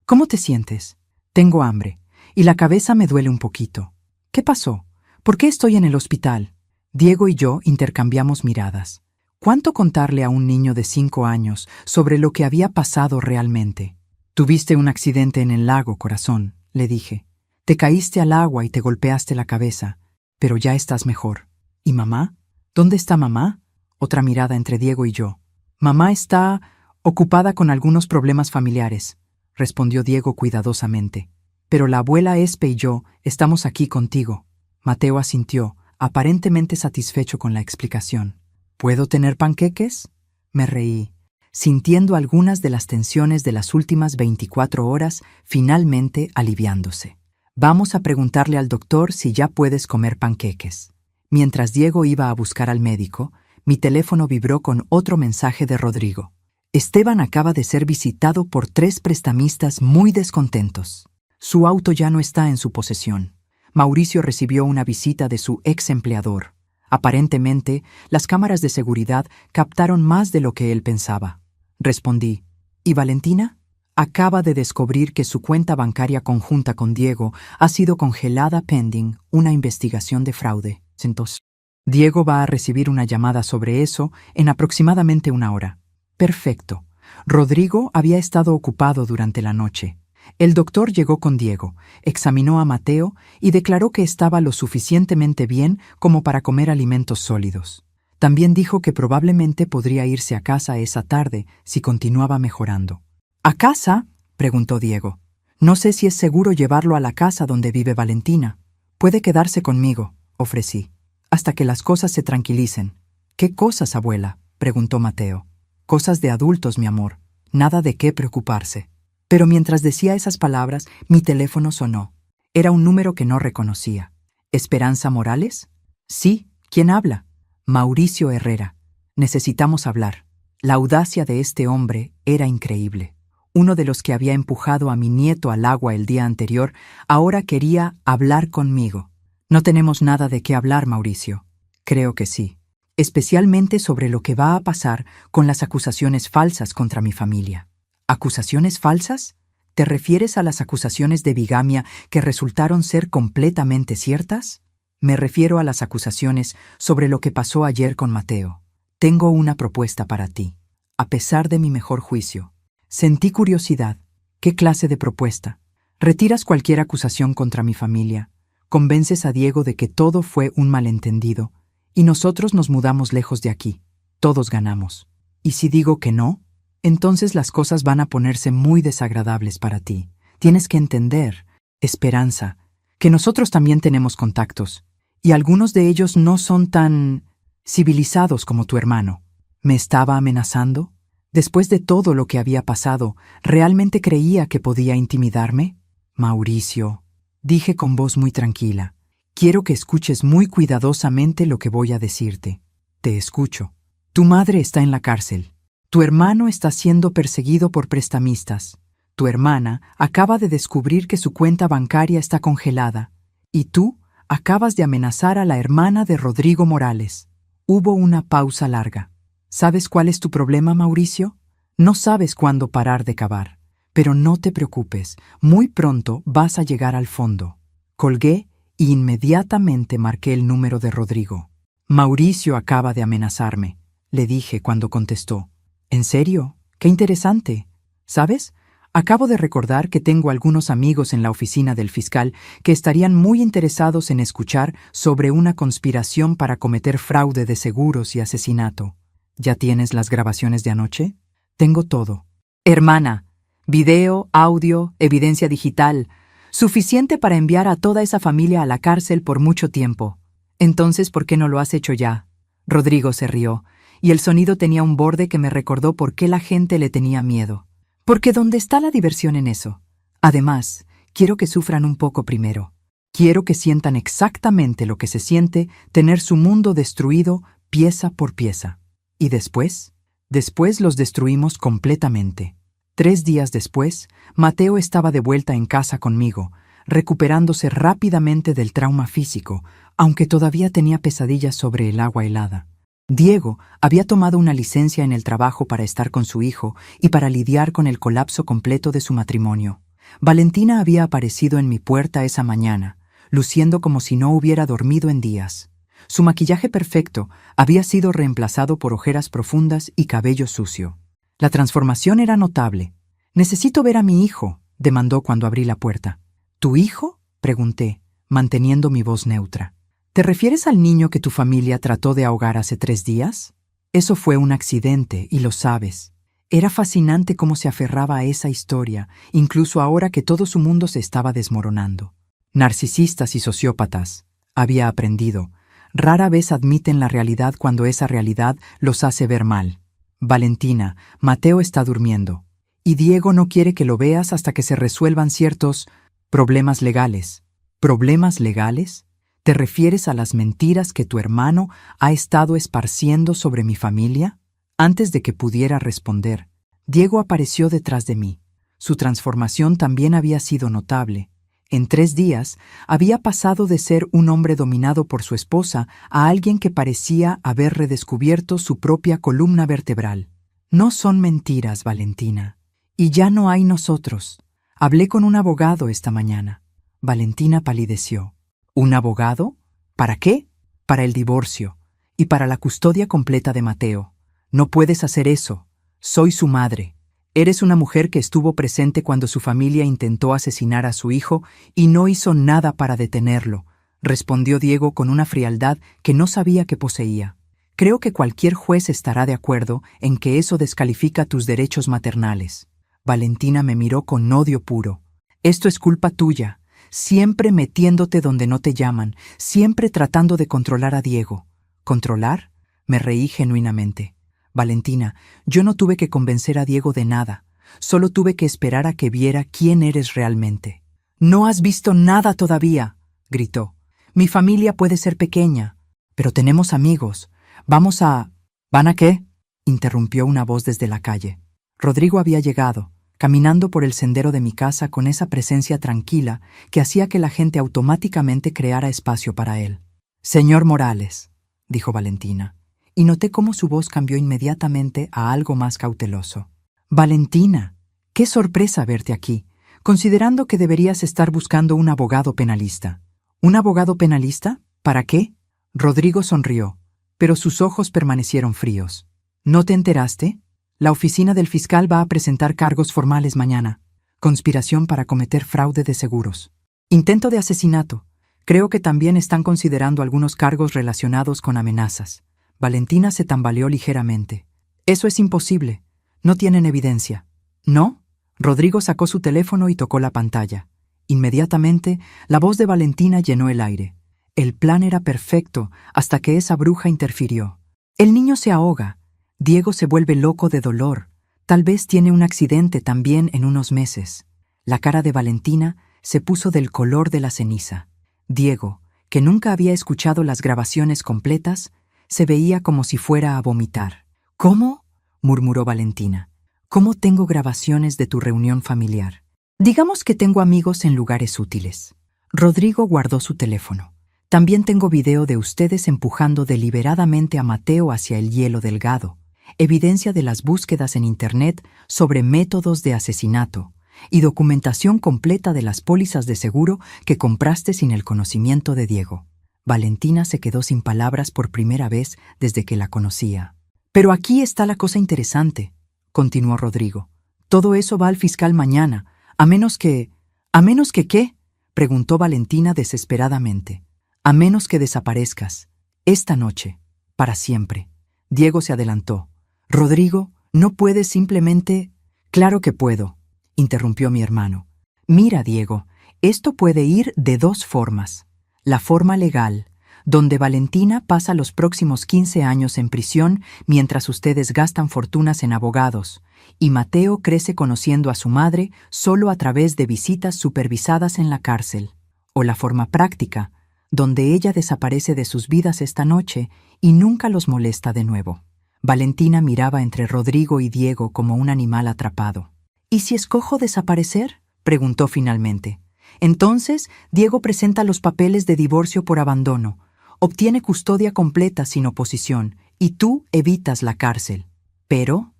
¿Cómo te sientes? Tengo hambre, y la cabeza me duele un poquito. ¿Qué pasó? ¿Por qué estoy en el hospital? Diego y yo intercambiamos miradas. ¿Cuánto contarle a un niño de 5 años sobre lo que había pasado realmente? Tuviste un accidente en el lago, corazón, le dije. Te caíste al agua y te golpeaste la cabeza, pero ya estás mejor. ¿Y mamá? ¿Dónde está mamá? Otra mirada entre Diego y yo. Mamá está ocupada con algunos problemas familiares, respondió Diego cuidadosamente. Pero la abuela Espe y yo estamos aquí contigo. Mateo asintió, aparentemente satisfecho con la explicación. ¿Puedo tener panqueques? Me reí, sintiendo algunas de las tensiones de las últimas 24 horas finalmente aliviándose. Vamos a preguntarle al doctor si ya puedes comer panqueques. Mientras Diego iba a buscar al médico, mi teléfono vibró con otro mensaje de Rodrigo. Esteban acaba de ser visitado por 3 prestamistas muy descontentos. Su auto ya no está en su posesión. Mauricio recibió una visita de su ex empleador. Aparentemente, las cámaras de seguridad captaron más de lo que él pensaba. Respondí. ¿Y Valentina? Acaba de descubrir que su cuenta bancaria conjunta con Diego ha sido congelada pending una investigación de fraude. Entonces, Diego va a recibir una llamada sobre eso en aproximadamente 1 hora. Perfecto. Rodrigo había estado ocupado durante la noche. El doctor llegó con Diego, examinó a Mateo y declaró que estaba lo suficientemente bien como para comer alimentos sólidos. También dijo que probablemente podría irse a casa esa tarde si continuaba mejorando. ¿A casa?, preguntó Diego. No sé si es seguro llevarlo a la casa donde vive Valentina. Puede quedarse conmigo, ofrecí, hasta que las cosas se tranquilicen. ¿Qué cosas, abuela?, preguntó Mateo. Cosas de adultos, mi amor. Nada de qué preocuparse. Pero mientras decía esas palabras, mi teléfono sonó. Era un número que no reconocía. ¿Esperanza Morales? Sí, ¿quién habla? Mauricio Herrera. Necesitamos hablar. La audacia de este hombre era increíble. Uno de los que había empujado a mi nieto al agua el día anterior, ahora quería hablar conmigo. No tenemos nada de qué hablar, Mauricio. Creo que sí. Especialmente sobre lo que va a pasar con las acusaciones falsas contra mi familia. ¿Acusaciones falsas? ¿Te refieres a las acusaciones de bigamia que resultaron ser completamente ciertas? Me refiero a las acusaciones sobre lo que pasó ayer con Mateo. Tengo una propuesta para ti. A pesar de mi mejor juicio, sentí curiosidad. ¿Qué clase de propuesta? Retiras cualquier acusación contra mi familia, convences a Diego de que todo fue un malentendido, y nosotros nos mudamos lejos de aquí. Todos ganamos. ¿Y si digo que no? Entonces las cosas van a ponerse muy desagradables para ti. Tienes que entender, Esperanza, que nosotros también tenemos contactos, y algunos de ellos no son tan civilizados como tu hermano. ¿Me estaba amenazando? Después de todo lo que había pasado, ¿realmente creía que podía intimidarme? Mauricio, dije con voz muy tranquila, quiero que escuches muy cuidadosamente lo que voy a decirte. Te escucho. Tu madre está en la cárcel. Tu hermano está siendo perseguido por prestamistas. Tu hermana acaba de descubrir que su cuenta bancaria está congelada. Y tú acabas de amenazar a la hermana de Rodrigo Morales. Hubo una pausa larga. ¿Sabes cuál es tu problema, Mauricio? No sabes cuándo parar de cavar. Pero no te preocupes, muy pronto vas a llegar al fondo. Colgué y inmediatamente marqué el número de Rodrigo. Mauricio acaba de amenazarme, le dije cuando contestó. ¿En serio? ¡Qué interesante! ¿Sabes? Acabo de recordar que tengo algunos amigos en la oficina del fiscal que estarían muy interesados en escuchar sobre una conspiración para cometer fraude de seguros y asesinato. ¿Ya tienes las grabaciones de anoche? Tengo todo. Hermana, video, audio, evidencia digital, suficiente para enviar a toda esa familia a la cárcel por mucho tiempo. Entonces, ¿por qué no lo has hecho ya? Rodrigo se rió, y el sonido tenía un borde que me recordó por qué la gente le tenía miedo. Porque ¿dónde está la diversión en eso? Además, quiero que sufran un poco primero. Quiero que sientan exactamente lo que se siente tener su mundo destruido pieza por pieza. ¿Y después? Después los destruimos completamente. 3 días después, Mateo estaba de vuelta en casa conmigo, recuperándose rápidamente del trauma físico, aunque todavía tenía pesadillas sobre el agua helada. Diego había tomado una licencia en el trabajo para estar con su hijo y para lidiar con el colapso completo de su matrimonio. Valentina había aparecido en mi puerta esa mañana, luciendo como si no hubiera dormido en días. Su maquillaje perfecto había sido reemplazado por ojeras profundas y cabello sucio. La transformación era notable. «Necesito ver a mi hijo», demandó cuando abrí la puerta. «¿Tu hijo?», pregunté, manteniendo mi voz neutra. «¿Te refieres al niño que tu familia trató de ahogar hace 3 días? Eso fue un accidente, y lo sabes». Era fascinante cómo se aferraba a esa historia, incluso ahora que todo su mundo se estaba desmoronando. Narcisistas y sociópatas, había aprendido, rara vez admiten la realidad cuando esa realidad los hace ver mal. «Valentina, Mateo está durmiendo. Y Diego no quiere que lo veas hasta que se resuelvan ciertos problemas legales». ¿Problemas legales? ¿Te refieres a las mentiras que tu hermano ha estado esparciendo sobre mi familia? Antes de que pudiera responder, Diego apareció detrás de mí. Su transformación también había sido notable. En 3 días había pasado de ser un hombre dominado por su esposa a alguien que parecía haber redescubierto su propia columna vertebral. No son mentiras, Valentina. Y ya no hay nosotros. Hablé con un abogado esta mañana. Valentina palideció. ¿Un abogado? ¿Para qué? Para el divorcio y para la custodia completa de Mateo. No puedes hacer eso. Soy su madre. Eres una mujer que estuvo presente cuando su familia intentó asesinar a su hijo y no hizo nada para detenerlo, respondió Diego con una frialdad que no sabía que poseía. Creo que cualquier juez estará de acuerdo en que eso descalifica tus derechos maternales. Valentina me miró con odio puro. Esto es culpa tuya, siempre metiéndote donde no te llaman, siempre tratando de controlar a Diego. ¿Controlar? Me reí genuinamente. Valentina, yo no tuve que convencer a Diego de nada, solo tuve que esperar a que viera quién eres realmente. «No has visto nada todavía», gritó. «Mi familia puede ser pequeña, pero tenemos amigos. Vamos a...» «¿Van a qué?», interrumpió una voz desde la calle. Rodrigo había llegado, caminando por el sendero de mi casa con esa presencia tranquila que hacía que la gente automáticamente creara espacio para él. «Señor Morales», dijo Valentina, y noté cómo su voz cambió inmediatamente a algo más cauteloso. «Valentina, qué sorpresa verte aquí, considerando que deberías estar buscando un abogado penalista». «¿Un abogado penalista? ¿Para qué?». Rodrigo sonrió, pero sus ojos permanecieron fríos. «¿No te enteraste? La oficina del fiscal va a presentar cargos formales mañana. Conspiración para cometer fraude de seguros. Intento de asesinato. Creo que también están considerando algunos cargos relacionados con amenazas». Valentina se tambaleó ligeramente. «Eso es imposible. No tienen evidencia». «¿No?». Rodrigo sacó su teléfono y tocó la pantalla. Inmediatamente, la voz de Valentina llenó el aire. El plan era perfecto hasta que esa bruja interfirió. «El niño se ahoga. Diego se vuelve loco de dolor. Tal vez tiene un accidente también en unos meses». La cara de Valentina se puso del color de la ceniza. Diego, que nunca había escuchado las grabaciones completas, Se veía como si fuera a vomitar. ¿Cómo?, murmuró Valentina. ¿Cómo tengo grabaciones de tu reunión familiar? Digamos que tengo amigos en lugares útiles. Rodrigo guardó su teléfono. También tengo video de ustedes empujando deliberadamente a Mateo hacia el hielo delgado, evidencia de las búsquedas en Internet sobre métodos de asesinato y documentación completa de las pólizas de seguro que compraste sin el conocimiento de Diego. Valentina se quedó sin palabras por primera vez desde que la conocía. Pero aquí está la cosa interesante, continuó Rodrigo. Todo eso va al fiscal mañana, a menos que... ¿A menos que qué?, preguntó Valentina desesperadamente. A menos que desaparezcas. Esta noche. Para siempre. Diego se adelantó. Rodrigo, ¿no puedes simplemente...? Claro que puedo, interrumpió mi hermano. Mira, Diego, esto puede ir de dos formas. La forma legal, donde Valentina pasa los próximos 15 años en prisión mientras ustedes gastan fortunas en abogados, y Mateo crece conociendo a su madre solo a través de visitas supervisadas en la cárcel. O la forma práctica, donde ella desaparece de sus vidas esta noche y nunca los molesta de nuevo. Valentina miraba entre Rodrigo y Diego como un animal atrapado. ¿Y si escojo desaparecer?, preguntó finalmente. Entonces, Diego presenta los papeles de divorcio por abandono, obtiene custodia completa sin oposición, y tú evitas la cárcel. Pero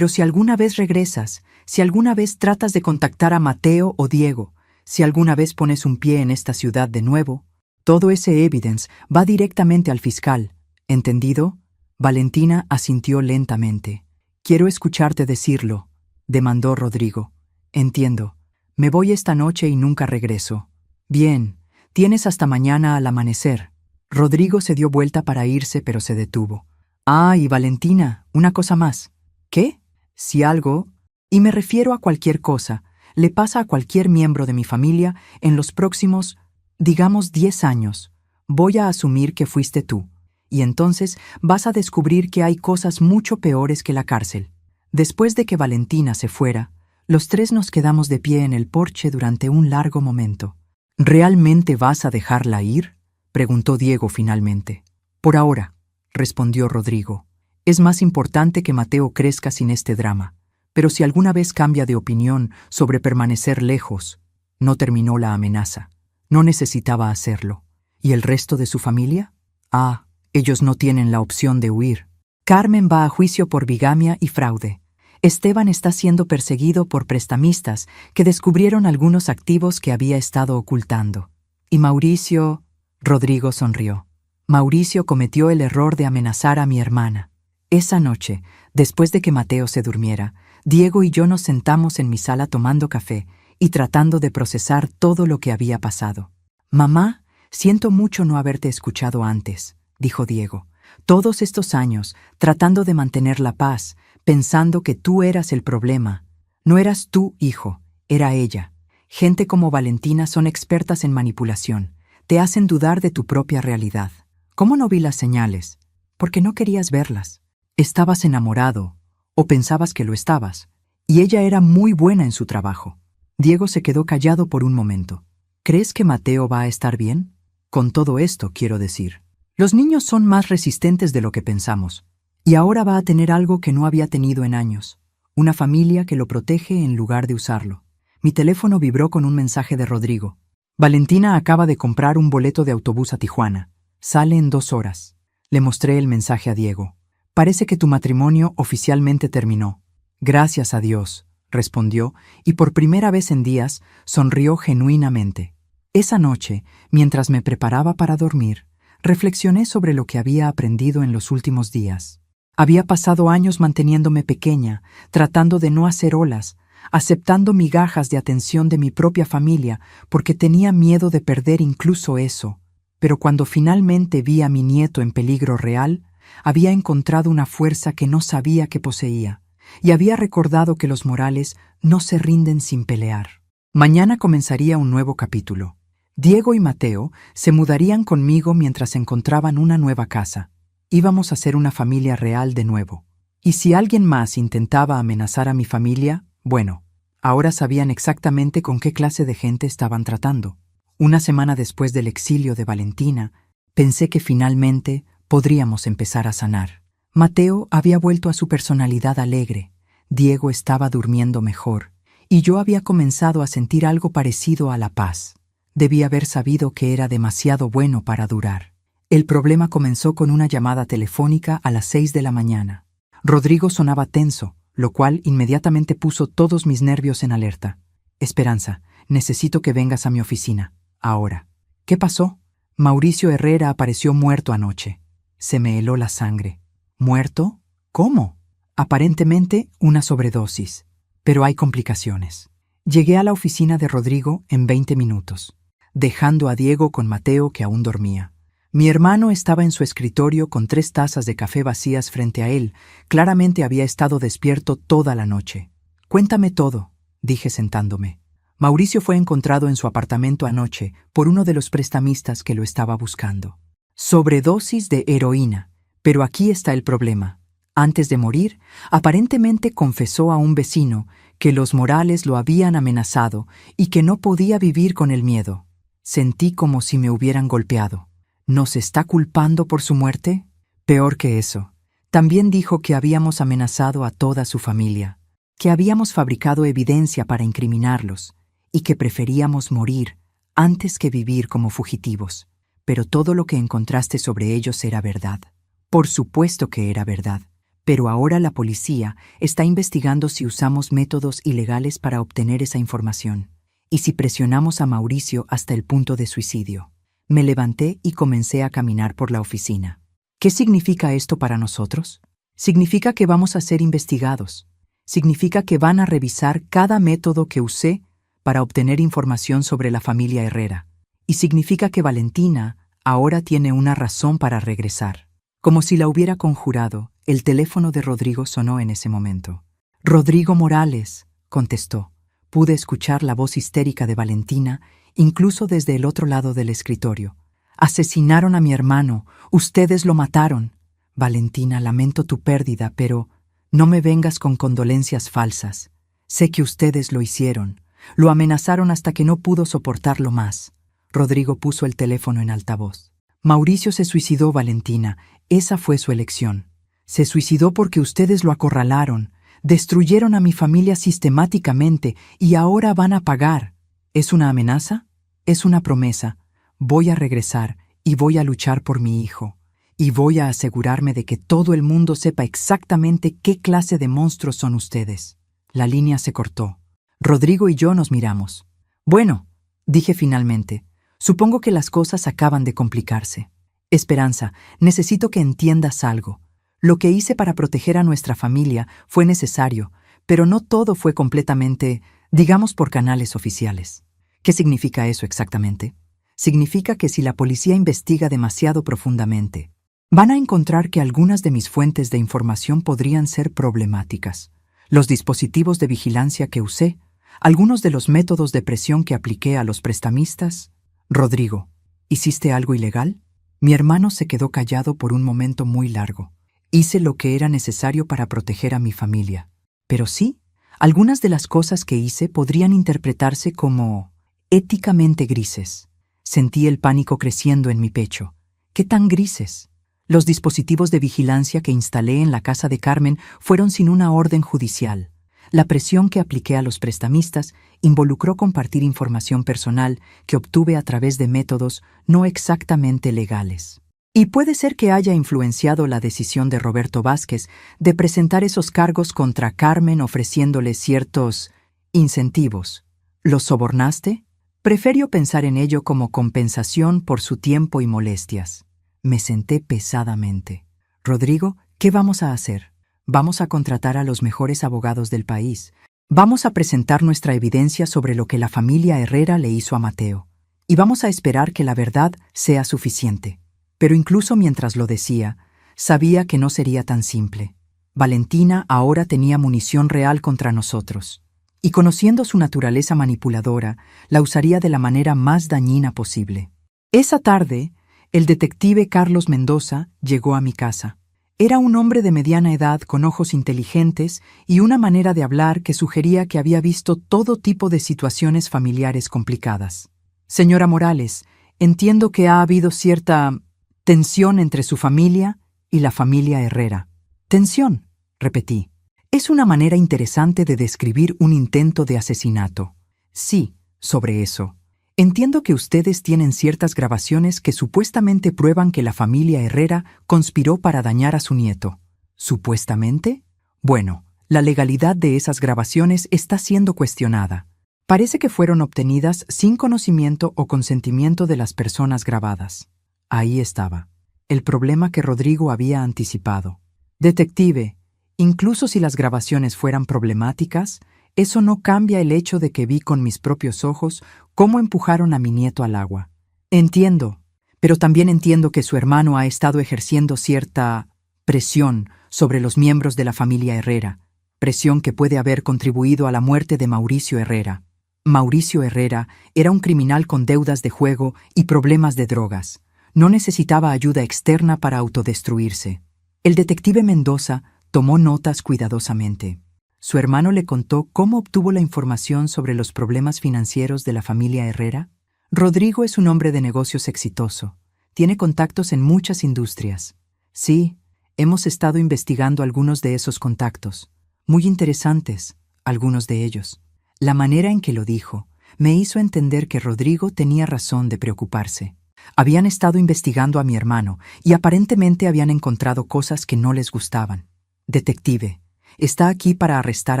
si alguna vez regresas, si alguna vez tratas de contactar a Mateo o Diego, si alguna vez pones un pie en esta ciudad de nuevo, todo ese evidence va directamente al fiscal. ¿Entendido? Valentina asintió lentamente. Quiero escucharte decirlo, demandó Rodrigo. Entiendo. Me voy esta noche y nunca regreso. Bien, tienes hasta mañana al amanecer. Rodrigo se dio vuelta para irse, pero se detuvo. Ah, y Valentina, una cosa más. ¿Qué? Si algo, y me refiero a cualquier cosa, le pasa a cualquier miembro de mi familia en los próximos, digamos, 10 años, voy a asumir que fuiste tú, y entonces vas a descubrir que hay cosas mucho peores que la cárcel. Después de que Valentina se fuera, los tres nos quedamos de pie en el porche durante un largo momento. ¿Realmente vas a dejarla ir?, preguntó Diego finalmente. Por ahora, respondió Rodrigo. Es más importante que Mateo crezca sin este drama, pero si alguna vez cambia de opinión sobre permanecer lejos, no terminó la amenaza. No necesitaba hacerlo. ¿Y el resto de su familia? Ah, ellos no tienen la opción de huir. Carmen va a juicio por bigamia y fraude. Esteban está siendo perseguido por prestamistas que descubrieron algunos activos que había estado ocultando. Y Mauricio... Rodrigo sonrió. Mauricio cometió el error de amenazar a mi hermana. Esa noche, después de que Mateo se durmiera, Diego y yo nos sentamos en mi sala tomando café y tratando de procesar todo lo que había pasado. Mamá, siento mucho no haberte escuchado antes, dijo Diego. Todos estos años, tratando de mantener la paz, pensando que tú eras el problema. No eras tú, hijo, era ella. Gente como Valentina son expertas en manipulación. Te hacen dudar de tu propia realidad. ¿Cómo no vi las señales? Porque no querías verlas. Estabas enamorado, o pensabas que lo estabas, y ella era muy buena en su trabajo. Diego se quedó callado por un momento. ¿Crees que Mateo va a estar bien? Con todo esto, quiero decir. Los niños son más resistentes de lo que pensamos, y ahora va a tener algo que no había tenido en años, una familia que lo protege en lugar de usarlo. Mi teléfono vibró con un mensaje de Rodrigo. Valentina acaba de comprar un boleto de autobús a Tijuana. Sale en 2 horas. Le mostré el mensaje a Diego. Parece que tu matrimonio oficialmente terminó. Gracias a Dios, respondió, y por primera vez en días sonrió genuinamente. Esa noche, mientras me preparaba para dormir, reflexioné sobre lo que había aprendido en los últimos días. Había pasado años manteniéndome pequeña, tratando de no hacer olas, aceptando migajas de atención de mi propia familia porque tenía miedo de perder incluso eso. Pero cuando finalmente vi a mi nieto en peligro real, había encontrado una fuerza que no sabía que poseía, y había recordado que los Morales no se rinden sin pelear. Mañana comenzaría un nuevo capítulo. Diego y Mateo se mudarían conmigo mientras encontraban una nueva casa. Íbamos a ser una familia real de nuevo. Y si alguien más intentaba amenazar a mi familia, bueno, ahora sabían exactamente con qué clase de gente estaban tratando. Una semana después del exilio de Valentina, pensé que finalmente podríamos empezar a sanar. Mateo había vuelto a su personalidad alegre, Diego estaba durmiendo mejor, y yo había comenzado a sentir algo parecido a la paz. Debí haber sabido que era demasiado bueno para durar. El problema comenzó con una llamada telefónica a las 6 de la mañana. Rodrigo sonaba tenso, lo cual inmediatamente puso todos mis nervios en alerta. Esperanza, necesito que vengas a mi oficina. Ahora. ¿Qué pasó? Mauricio Herrera apareció muerto anoche. Se me heló la sangre. ¿Muerto? ¿Cómo? Aparentemente una sobredosis, pero hay complicaciones. Llegué a la oficina de Rodrigo en 20 minutos, dejando a Diego con Mateo que aún dormía. Mi hermano estaba en su escritorio con 3 tazas de café vacías frente a él. Claramente había estado despierto toda la noche. Cuéntame todo, dije sentándome. Mauricio fue encontrado en su apartamento anoche por uno de los prestamistas que lo estaba buscando. Sobredosis de heroína. Pero aquí está el problema. Antes de morir, aparentemente confesó a un vecino que los Morales lo habían amenazado y que no podía vivir con el miedo. Sentí como si me hubieran golpeado. ¿Nos está culpando por su muerte? Peor que eso. También dijo que habíamos amenazado a toda su familia, que habíamos fabricado evidencia para incriminarlos y que preferíamos morir antes que vivir como fugitivos. Pero todo lo que encontraste sobre ellos era verdad. Por supuesto que era verdad. Pero ahora la policía está investigando si usamos métodos ilegales para obtener esa información y si presionamos a Mauricio hasta el punto de suicidio. Me levanté y comencé a caminar por la oficina. ¿Qué significa esto para nosotros? Significa que vamos a ser investigados. Significa que van a revisar cada método que usé para obtener información sobre la familia Herrera. Y significa que Valentina ahora tiene una razón para regresar. Como si la hubiera conjurado, el teléfono de Rodrigo sonó en ese momento. «Rodrigo Morales», contestó. Pude escuchar la voz histérica de Valentina, incluso desde el otro lado del escritorio. «Asesinaron a mi hermano. Ustedes lo mataron». «Valentina, lamento tu pérdida, pero no me vengas con condolencias falsas. Sé que ustedes lo hicieron. Lo amenazaron hasta que no pudo soportarlo más». Rodrigo puso el teléfono en altavoz. «Mauricio se suicidó, Valentina. Esa fue su elección. Se suicidó porque ustedes lo acorralaron, destruyeron a mi familia sistemáticamente y ahora van a pagar. ¿Es una amenaza? Es una promesa. Voy a regresar y voy a luchar por mi hijo. Y voy a asegurarme de que todo el mundo sepa exactamente qué clase de monstruos son ustedes». La línea se cortó. Rodrigo y yo nos miramos. «Bueno», dije finalmente, «supongo que las cosas acaban de complicarse. Esperanza, necesito que entiendas algo. Lo que hice para proteger a nuestra familia fue necesario, pero no todo fue completamente, digamos, por canales oficiales». ¿Qué significa eso exactamente? Significa que si la policía investiga demasiado profundamente, van a encontrar que algunas de mis fuentes de información podrían ser problemáticas. Los dispositivos de vigilancia que usé, algunos de los métodos de presión que apliqué a los prestamistas. Rodrigo, ¿hiciste algo ilegal? Mi hermano se quedó callado por un momento muy largo. Hice lo que era necesario para proteger a mi familia. Pero sí, algunas de las cosas que hice podrían interpretarse como éticamente grises. Sentí el pánico creciendo en mi pecho. ¿Qué tan grises? Los dispositivos de vigilancia que instalé en la casa de Carmen fueron sin una orden judicial. La presión que apliqué a los prestamistas involucró compartir información personal que obtuve a través de métodos no exactamente legales. Y puede ser que haya influenciado la decisión de Roberto Vázquez de presentar esos cargos contra Carmen ofreciéndole ciertos incentivos. ¿Los sobornaste? Prefiero pensar en ello como compensación por su tiempo y molestias. Me senté pesadamente. Rodrigo, ¿qué vamos a hacer? Vamos a contratar a los mejores abogados del país. Vamos a presentar nuestra evidencia sobre lo que la familia Herrera le hizo a Mateo. Y vamos a esperar que la verdad sea suficiente. Pero incluso mientras lo decía, sabía que no sería tan simple. Valentina ahora tenía munición real contra nosotros. Y conociendo su naturaleza manipuladora, la usaría de la manera más dañina posible. Esa tarde, el detective Carlos Mendoza llegó a mi casa. Era un hombre de mediana edad con ojos inteligentes y una manera de hablar que sugería que había visto todo tipo de situaciones familiares complicadas. «Señora Morales, entiendo que ha habido cierta Tensión entre su familia y la familia Herrera. Tensión, repetí. Es una manera interesante de describir un intento de asesinato. Sí, sobre eso. Entiendo que ustedes tienen ciertas grabaciones que supuestamente prueban que la familia Herrera conspiró para dañar a su nieto. ¿Supuestamente? Bueno, la legalidad de esas grabaciones está siendo cuestionada. Parece que fueron obtenidas sin conocimiento o consentimiento de las personas grabadas. Ahí estaba, el problema que Rodrigo había anticipado. Detective, incluso si las grabaciones fueran problemáticas, eso no cambia el hecho de que vi con mis propios ojos cómo empujaron a mi nieto al agua. Entiendo, pero también entiendo que su hermano ha estado ejerciendo cierta presión sobre los miembros de la familia Herrera, presión que puede haber contribuido a la muerte de Mauricio Herrera. Mauricio Herrera era un criminal con deudas de juego y problemas de drogas. No necesitaba ayuda externa para autodestruirse. El detective Mendoza tomó notas cuidadosamente. ¿Su hermano le contó cómo obtuvo la información sobre los problemas financieros de la familia Herrera? Rodrigo es un hombre de negocios exitoso. Tiene contactos en muchas industrias. Sí, hemos estado investigando algunos de esos contactos. Muy interesantes, algunos de ellos. La manera en que lo dijo me hizo entender que Rodrigo tenía razón de preocuparse. Habían estado investigando a mi hermano y aparentemente habían encontrado cosas que no les gustaban. Detective, ¿está aquí para arrestar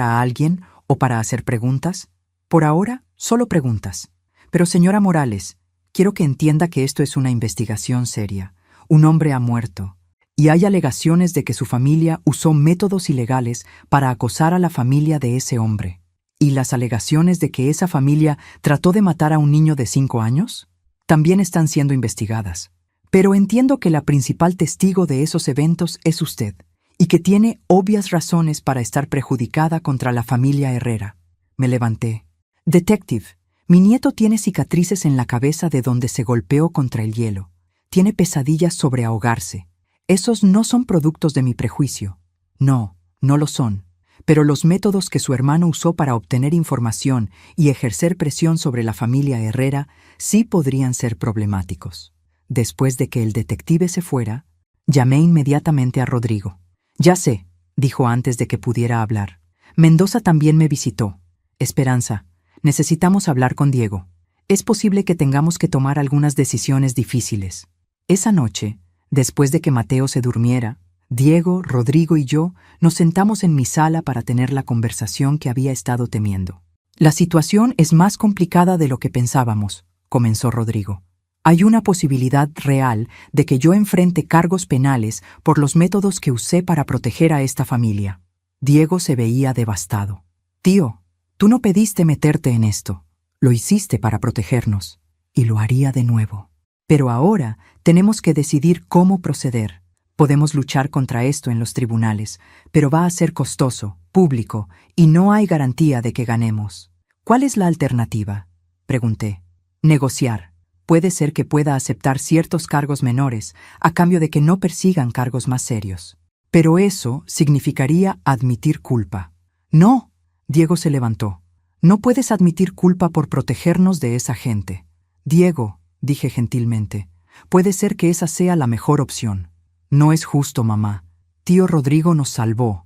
a alguien o para hacer preguntas? Por ahora, solo preguntas. Pero señora Morales, quiero que entienda que esto es una investigación seria. Un hombre ha muerto. Y hay alegaciones de que su familia usó métodos ilegales para acosar a la familia de ese hombre. ¿Y las alegaciones de que esa familia trató de matar a un niño de 5 años? También están siendo investigadas. Pero entiendo que la principal testigo de esos eventos es usted, y que tiene obvias razones para estar perjudicada contra la familia Herrera. Me levanté. Detective, mi nieto tiene cicatrices en la cabeza de donde se golpeó contra el hielo. Tiene pesadillas sobre ahogarse. Esos no son productos de mi prejuicio. No, no lo son. Pero los métodos que su hermano usó para obtener información y ejercer presión sobre la familia Herrera sí podrían ser problemáticos. Después de que el detective se fuera, llamé inmediatamente a Rodrigo. Ya sé, dijo antes de que pudiera hablar. Mendoza también me visitó. Esperanza, necesitamos hablar con Diego. Es posible que tengamos que tomar algunas decisiones difíciles. Esa noche, después de que Mateo se durmiera, Diego, Rodrigo y yo nos sentamos en mi sala para tener la conversación que había estado temiendo. La situación es más complicada de lo que pensábamos, comenzó Rodrigo. Hay una posibilidad real de que yo enfrente cargos penales por los métodos que usé para proteger a esta familia. Diego se veía devastado. Tío, tú no pediste meterte en esto. Lo hiciste para protegernos. Y lo haría de nuevo. Pero ahora tenemos que decidir cómo proceder. Podemos luchar contra esto en los tribunales, pero va a ser costoso, público, y no hay garantía de que ganemos. ¿Cuál es la alternativa?, pregunté. Negociar. Puede ser que pueda aceptar ciertos cargos menores a cambio de que no persigan cargos más serios. Pero eso significaría admitir culpa. No, Diego se levantó. No puedes admitir culpa por protegernos de esa gente. Diego, dije gentilmente, puede ser que esa sea la mejor opción. No es justo, mamá. Tío Rodrigo nos salvó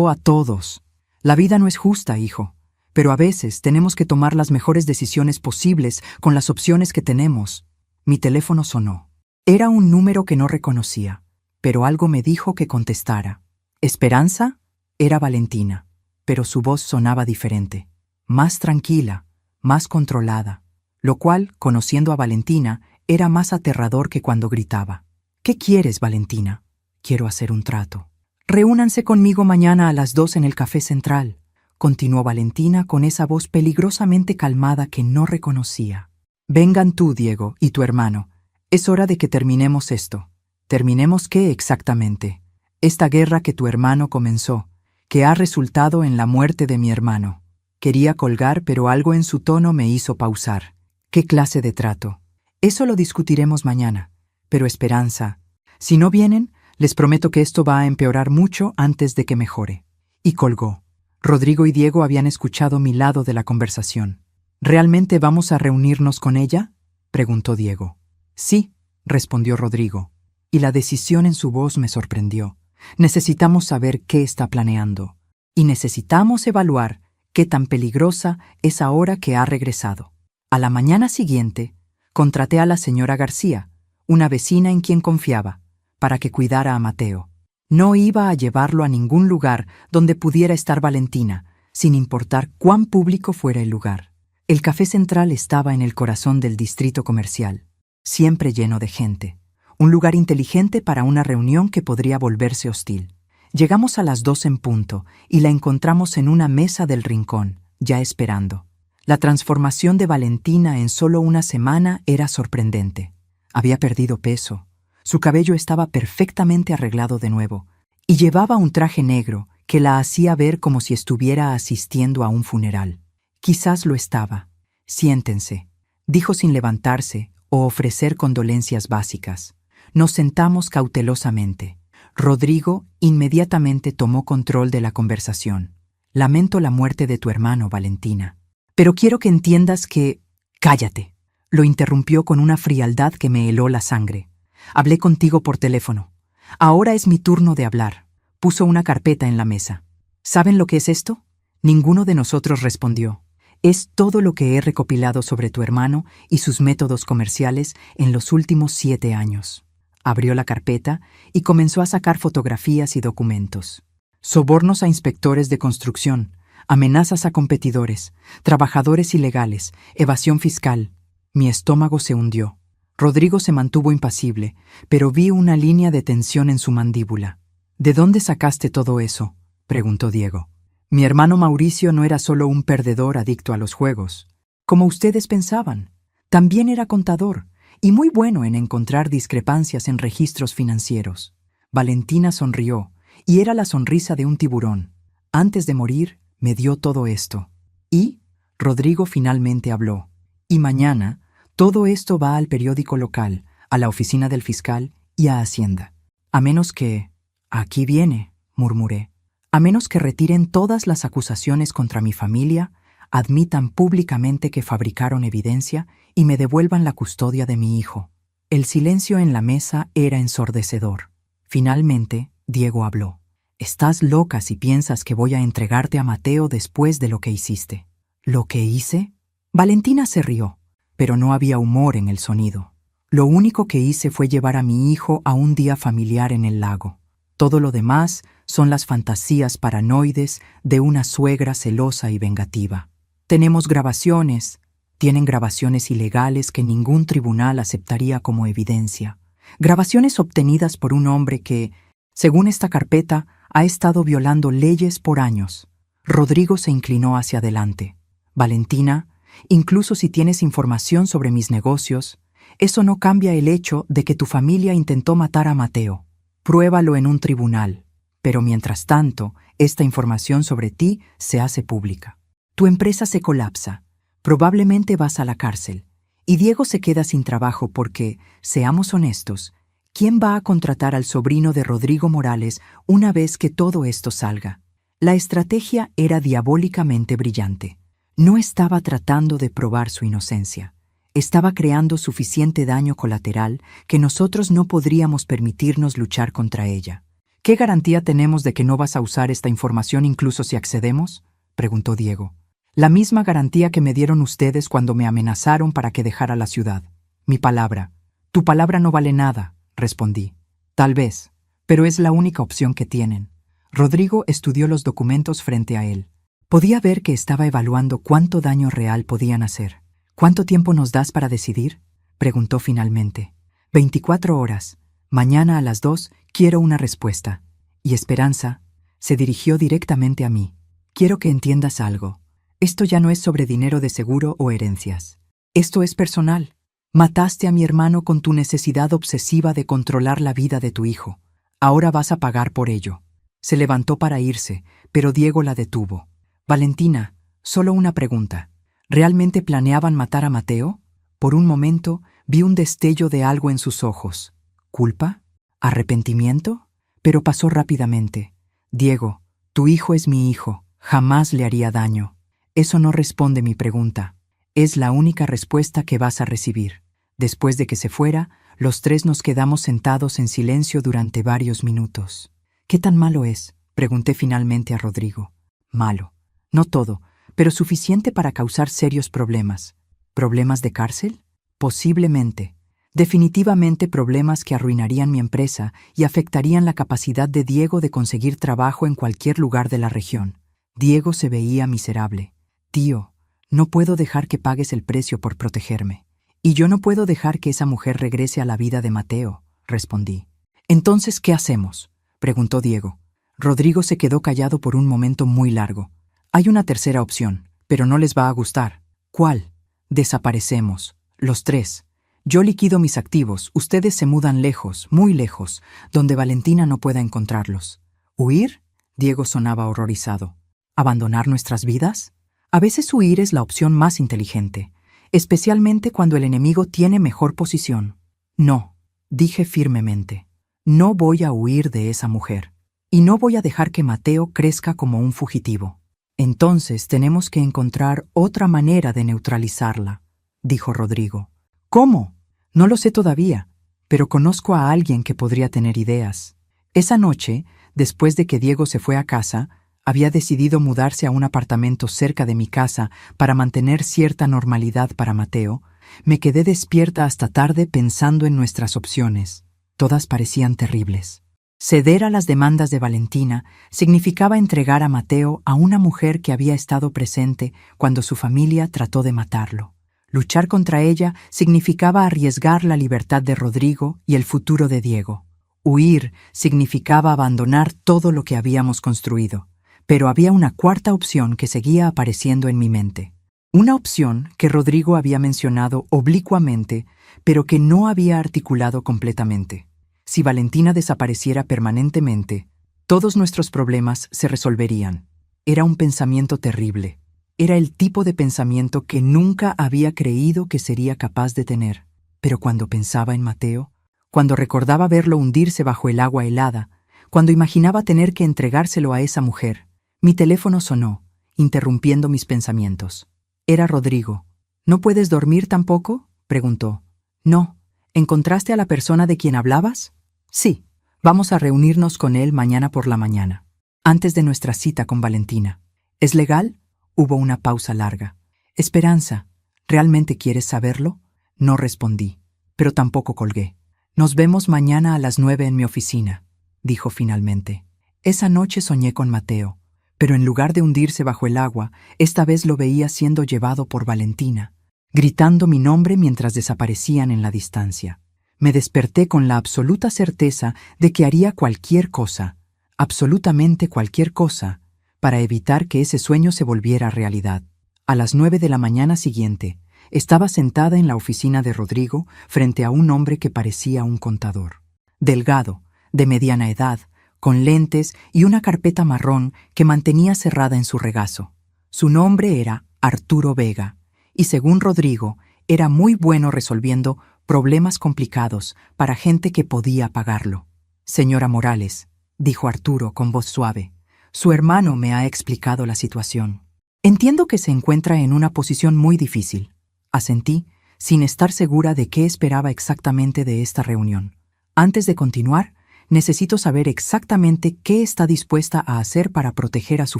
a todos. La vida no es justa, hijo. Pero a veces tenemos que tomar las mejores decisiones posibles con las opciones que tenemos. Mi teléfono sonó. Era un número que no reconocía, pero algo me dijo que contestara. ¿Esperanza? Era Valentina, pero su voz sonaba diferente, más tranquila, más controlada, lo cual, conociendo a Valentina, era más aterrador que cuando gritaba. ¿Qué quieres, Valentina? Quiero hacer un trato. Reúnanse conmigo mañana a las 2 en el Café Central, continuó Valentina con esa voz peligrosamente calmada que no reconocía. Vengan tú, Diego, y tu hermano. Es hora de que terminemos esto. ¿Terminemos qué exactamente? Esta guerra que tu hermano comenzó, que ha resultado en la muerte de mi hermano. Quería colgar, pero algo en su tono me hizo pausar. ¿Qué clase de trato? Eso lo discutiremos mañana. Pero Esperanza, si no vienen, les prometo que esto va a empeorar mucho antes de que mejore. Y colgó. Rodrigo y Diego habían escuchado mi lado de la conversación. ¿Realmente vamos a reunirnos con ella?, preguntó Diego. Sí, respondió Rodrigo, y la decisión en su voz me sorprendió. Necesitamos saber qué está planeando, y necesitamos evaluar qué tan peligrosa es ahora que ha regresado. A la mañana siguiente, contraté a la señora García, una vecina en quien confiaba, para que cuidara a Mateo. No iba a llevarlo a ningún lugar donde pudiera estar Valentina, sin importar cuán público fuera el lugar. El Café Central estaba en el corazón del distrito comercial, siempre lleno de gente. Un lugar inteligente para una reunión que podría volverse hostil. Llegamos a las 2 en punto y la encontramos en una mesa del rincón, ya esperando. La transformación de Valentina en solo una semana era sorprendente. Había perdido peso, su cabello estaba perfectamente arreglado de nuevo, y llevaba un traje negro que la hacía ver como si estuviera asistiendo a un funeral. Quizás lo estaba. Siéntense, dijo sin levantarse o ofrecer condolencias básicas. Nos sentamos cautelosamente. Rodrigo inmediatamente tomó control de la conversación. Lamento la muerte de tu hermano, Valentina. Pero quiero que entiendas que... Cállate, lo interrumpió con una frialdad que me heló la sangre. Hablé contigo por teléfono. Ahora es mi turno de hablar. Puso una carpeta en la mesa. ¿Saben lo que es esto? Ninguno de nosotros respondió. Es todo lo que he recopilado sobre tu hermano y sus métodos comerciales en los últimos 7 años. Abrió la carpeta y comenzó a sacar fotografías y documentos. Sobornos a inspectores de construcción, amenazas a competidores, trabajadores ilegales, evasión fiscal. Mi estómago se hundió. Rodrigo se mantuvo impasible, pero vi una línea de tensión en su mandíbula. ¿De dónde sacaste todo eso?, preguntó Diego. Mi hermano Mauricio no era solo un perdedor adicto a los juegos, como ustedes pensaban. También era contador y muy bueno en encontrar discrepancias en registros financieros. Valentina sonrió, y era la sonrisa de un tiburón. Antes de morir, me dio todo esto. Y Rodrigo finalmente habló. Y mañana, todo esto va al periódico local, a la oficina del fiscal y a Hacienda. A menos que... Aquí viene, murmuré. A menos que retiren todas las acusaciones contra mi familia, admitan públicamente que fabricaron evidencia y me devuelvan la custodia de mi hijo. El silencio en la mesa era ensordecedor. Finalmente, Diego habló. Estás loca si piensas que voy a entregarte a Mateo después de lo que hiciste. ¿Lo que hice? Valentina se rió, pero no había humor en el sonido. Lo único que hice fue llevar a mi hijo a un día familiar en el lago. Todo lo demás son las fantasías paranoides de una suegra celosa y vengativa. Tenemos grabaciones. Tienen grabaciones ilegales que ningún tribunal aceptaría como evidencia. Grabaciones obtenidas por un hombre que, según esta carpeta, ha estado violando leyes por años. Rodrigo se inclinó hacia adelante. Valentina, incluso si tienes información sobre mis negocios, eso no cambia el hecho de que tu familia intentó matar a Mateo. Pruébalo en un tribunal. Pero mientras tanto, esta información sobre ti se hace pública. Tu empresa se colapsa. Probablemente vas a la cárcel. Y Diego se queda sin trabajo porque, seamos honestos, ¿quién va a contratar al sobrino de Rodrigo Morales una vez que todo esto salga? La estrategia era diabólicamente brillante. No estaba tratando de probar su inocencia. Estaba creando suficiente daño colateral que nosotros no podríamos permitirnos luchar contra ella. ¿Qué garantía tenemos de que no vas a usar esta información incluso si accedemos?, preguntó Diego. La misma garantía que me dieron ustedes cuando me amenazaron para que dejara la ciudad. Mi palabra. Tu palabra no vale nada, respondí. Tal vez, pero es la única opción que tienen. Rodrigo estudió los documentos frente a él. Podía ver que estaba evaluando cuánto daño real podían hacer. ¿Cuánto tiempo nos das para decidir?, preguntó finalmente. 24 horas. Mañana a las 2 quiero una respuesta. Y Esperanza se dirigió directamente a mí. Quiero que entiendas algo. Esto ya no es sobre dinero de seguro o herencias. Esto es personal. Mataste a mi hermano con tu necesidad obsesiva de controlar la vida de tu hijo. Ahora vas a pagar por ello. Se levantó para irse, pero Diego la detuvo. Valentina, solo una pregunta. ¿Realmente planeaban matar a Mateo? Por un momento vi un destello de algo en sus ojos. ¿Culpa? ¿Arrepentimiento? Pero pasó rápidamente. Diego, tu hijo es mi hijo. Jamás le haría daño. Eso no responde mi pregunta. Es la única respuesta que vas a recibir. Después de que se fuera, los tres nos quedamos sentados en silencio durante varios minutos. ¿Qué tan malo es?, pregunté finalmente a Rodrigo. Malo. No todo, pero suficiente para causar serios problemas. ¿Problemas de cárcel? Posiblemente. Definitivamente problemas que arruinarían mi empresa y afectarían la capacidad de Diego de conseguir trabajo en cualquier lugar de la región. Diego se veía miserable. Tío, no puedo dejar que pagues el precio por protegerme. Y yo no puedo dejar que esa mujer regrese a la vida de Mateo, respondí. Entonces, ¿qué hacemos?, preguntó Diego. Rodrigo se quedó callado por un momento muy largo. Hay una tercera opción, pero no les va a gustar. ¿Cuál? Desaparecemos, los tres. Yo liquido mis activos, ustedes se mudan lejos, muy lejos, donde Valentina no pueda encontrarlos. ¿Huir? Diego sonaba horrorizado. ¿Abandonar nuestras vidas? A veces huir es la opción más inteligente, especialmente cuando el enemigo tiene mejor posición. No, dije firmemente. No voy a huir de esa mujer. Y no voy a dejar que Mateo crezca como un fugitivo. Entonces tenemos que encontrar otra manera de neutralizarla, dijo Rodrigo. ¿Cómo? No lo sé todavía, pero conozco a alguien que podría tener ideas. Esa noche, después de que Diego se fue a casa, había decidido mudarse a un apartamento cerca de mi casa para mantener cierta normalidad para Mateo. Me quedé despierta hasta tarde pensando en nuestras opciones. Todas parecían terribles. Ceder a las demandas de Valentina significaba entregar a Mateo a una mujer que había estado presente cuando su familia trató de matarlo. Luchar contra ella significaba arriesgar la libertad de Rodrigo y el futuro de Diego. Huir significaba abandonar todo lo que habíamos construido. Pero había una cuarta opción que seguía apareciendo en mi mente. Una opción que Rodrigo había mencionado oblicuamente, pero que no había articulado completamente. Si Valentina desapareciera permanentemente, todos nuestros problemas se resolverían. Era un pensamiento terrible. Era el tipo de pensamiento que nunca había creído que sería capaz de tener. Pero cuando pensaba en Mateo, cuando recordaba verlo hundirse bajo el agua helada, cuando imaginaba tener que entregárselo a esa mujer, mi teléfono sonó, interrumpiendo mis pensamientos. Era Rodrigo. ¿No puedes dormir tampoco?, preguntó. No. ¿Encontraste a la persona de quien hablabas? Sí. Vamos a reunirnos con él mañana por la mañana, antes de nuestra cita con Valentina. ¿Es legal? Hubo una pausa larga. Esperanza, ¿realmente quieres saberlo? No respondí, pero tampoco colgué. Nos vemos mañana a las 9 en mi oficina, dijo finalmente. Esa noche soñé con Mateo, pero en lugar de hundirse bajo el agua, esta vez lo veía siendo llevado por Valentina, gritando mi nombre mientras desaparecían en la distancia. Me desperté con la absoluta certeza de que haría cualquier cosa, absolutamente cualquier cosa, para evitar que ese sueño se volviera realidad. A las 9 de la mañana siguiente, estaba sentada en la oficina de Rodrigo frente a un hombre que parecía un contador. Delgado, de mediana edad, con lentes y una carpeta marrón que mantenía cerrada en su regazo. Su nombre era Arturo Vega, y según Rodrigo, era muy bueno resolviendo problemas complicados para gente que podía pagarlo. Señora Morales, dijo Arturo con voz suave, su hermano me ha explicado la situación. Entiendo que se encuentra en una posición muy difícil. Asentí, sin estar segura de qué esperaba exactamente de esta reunión. Antes de continuar, necesito saber exactamente qué está dispuesta a hacer para proteger a su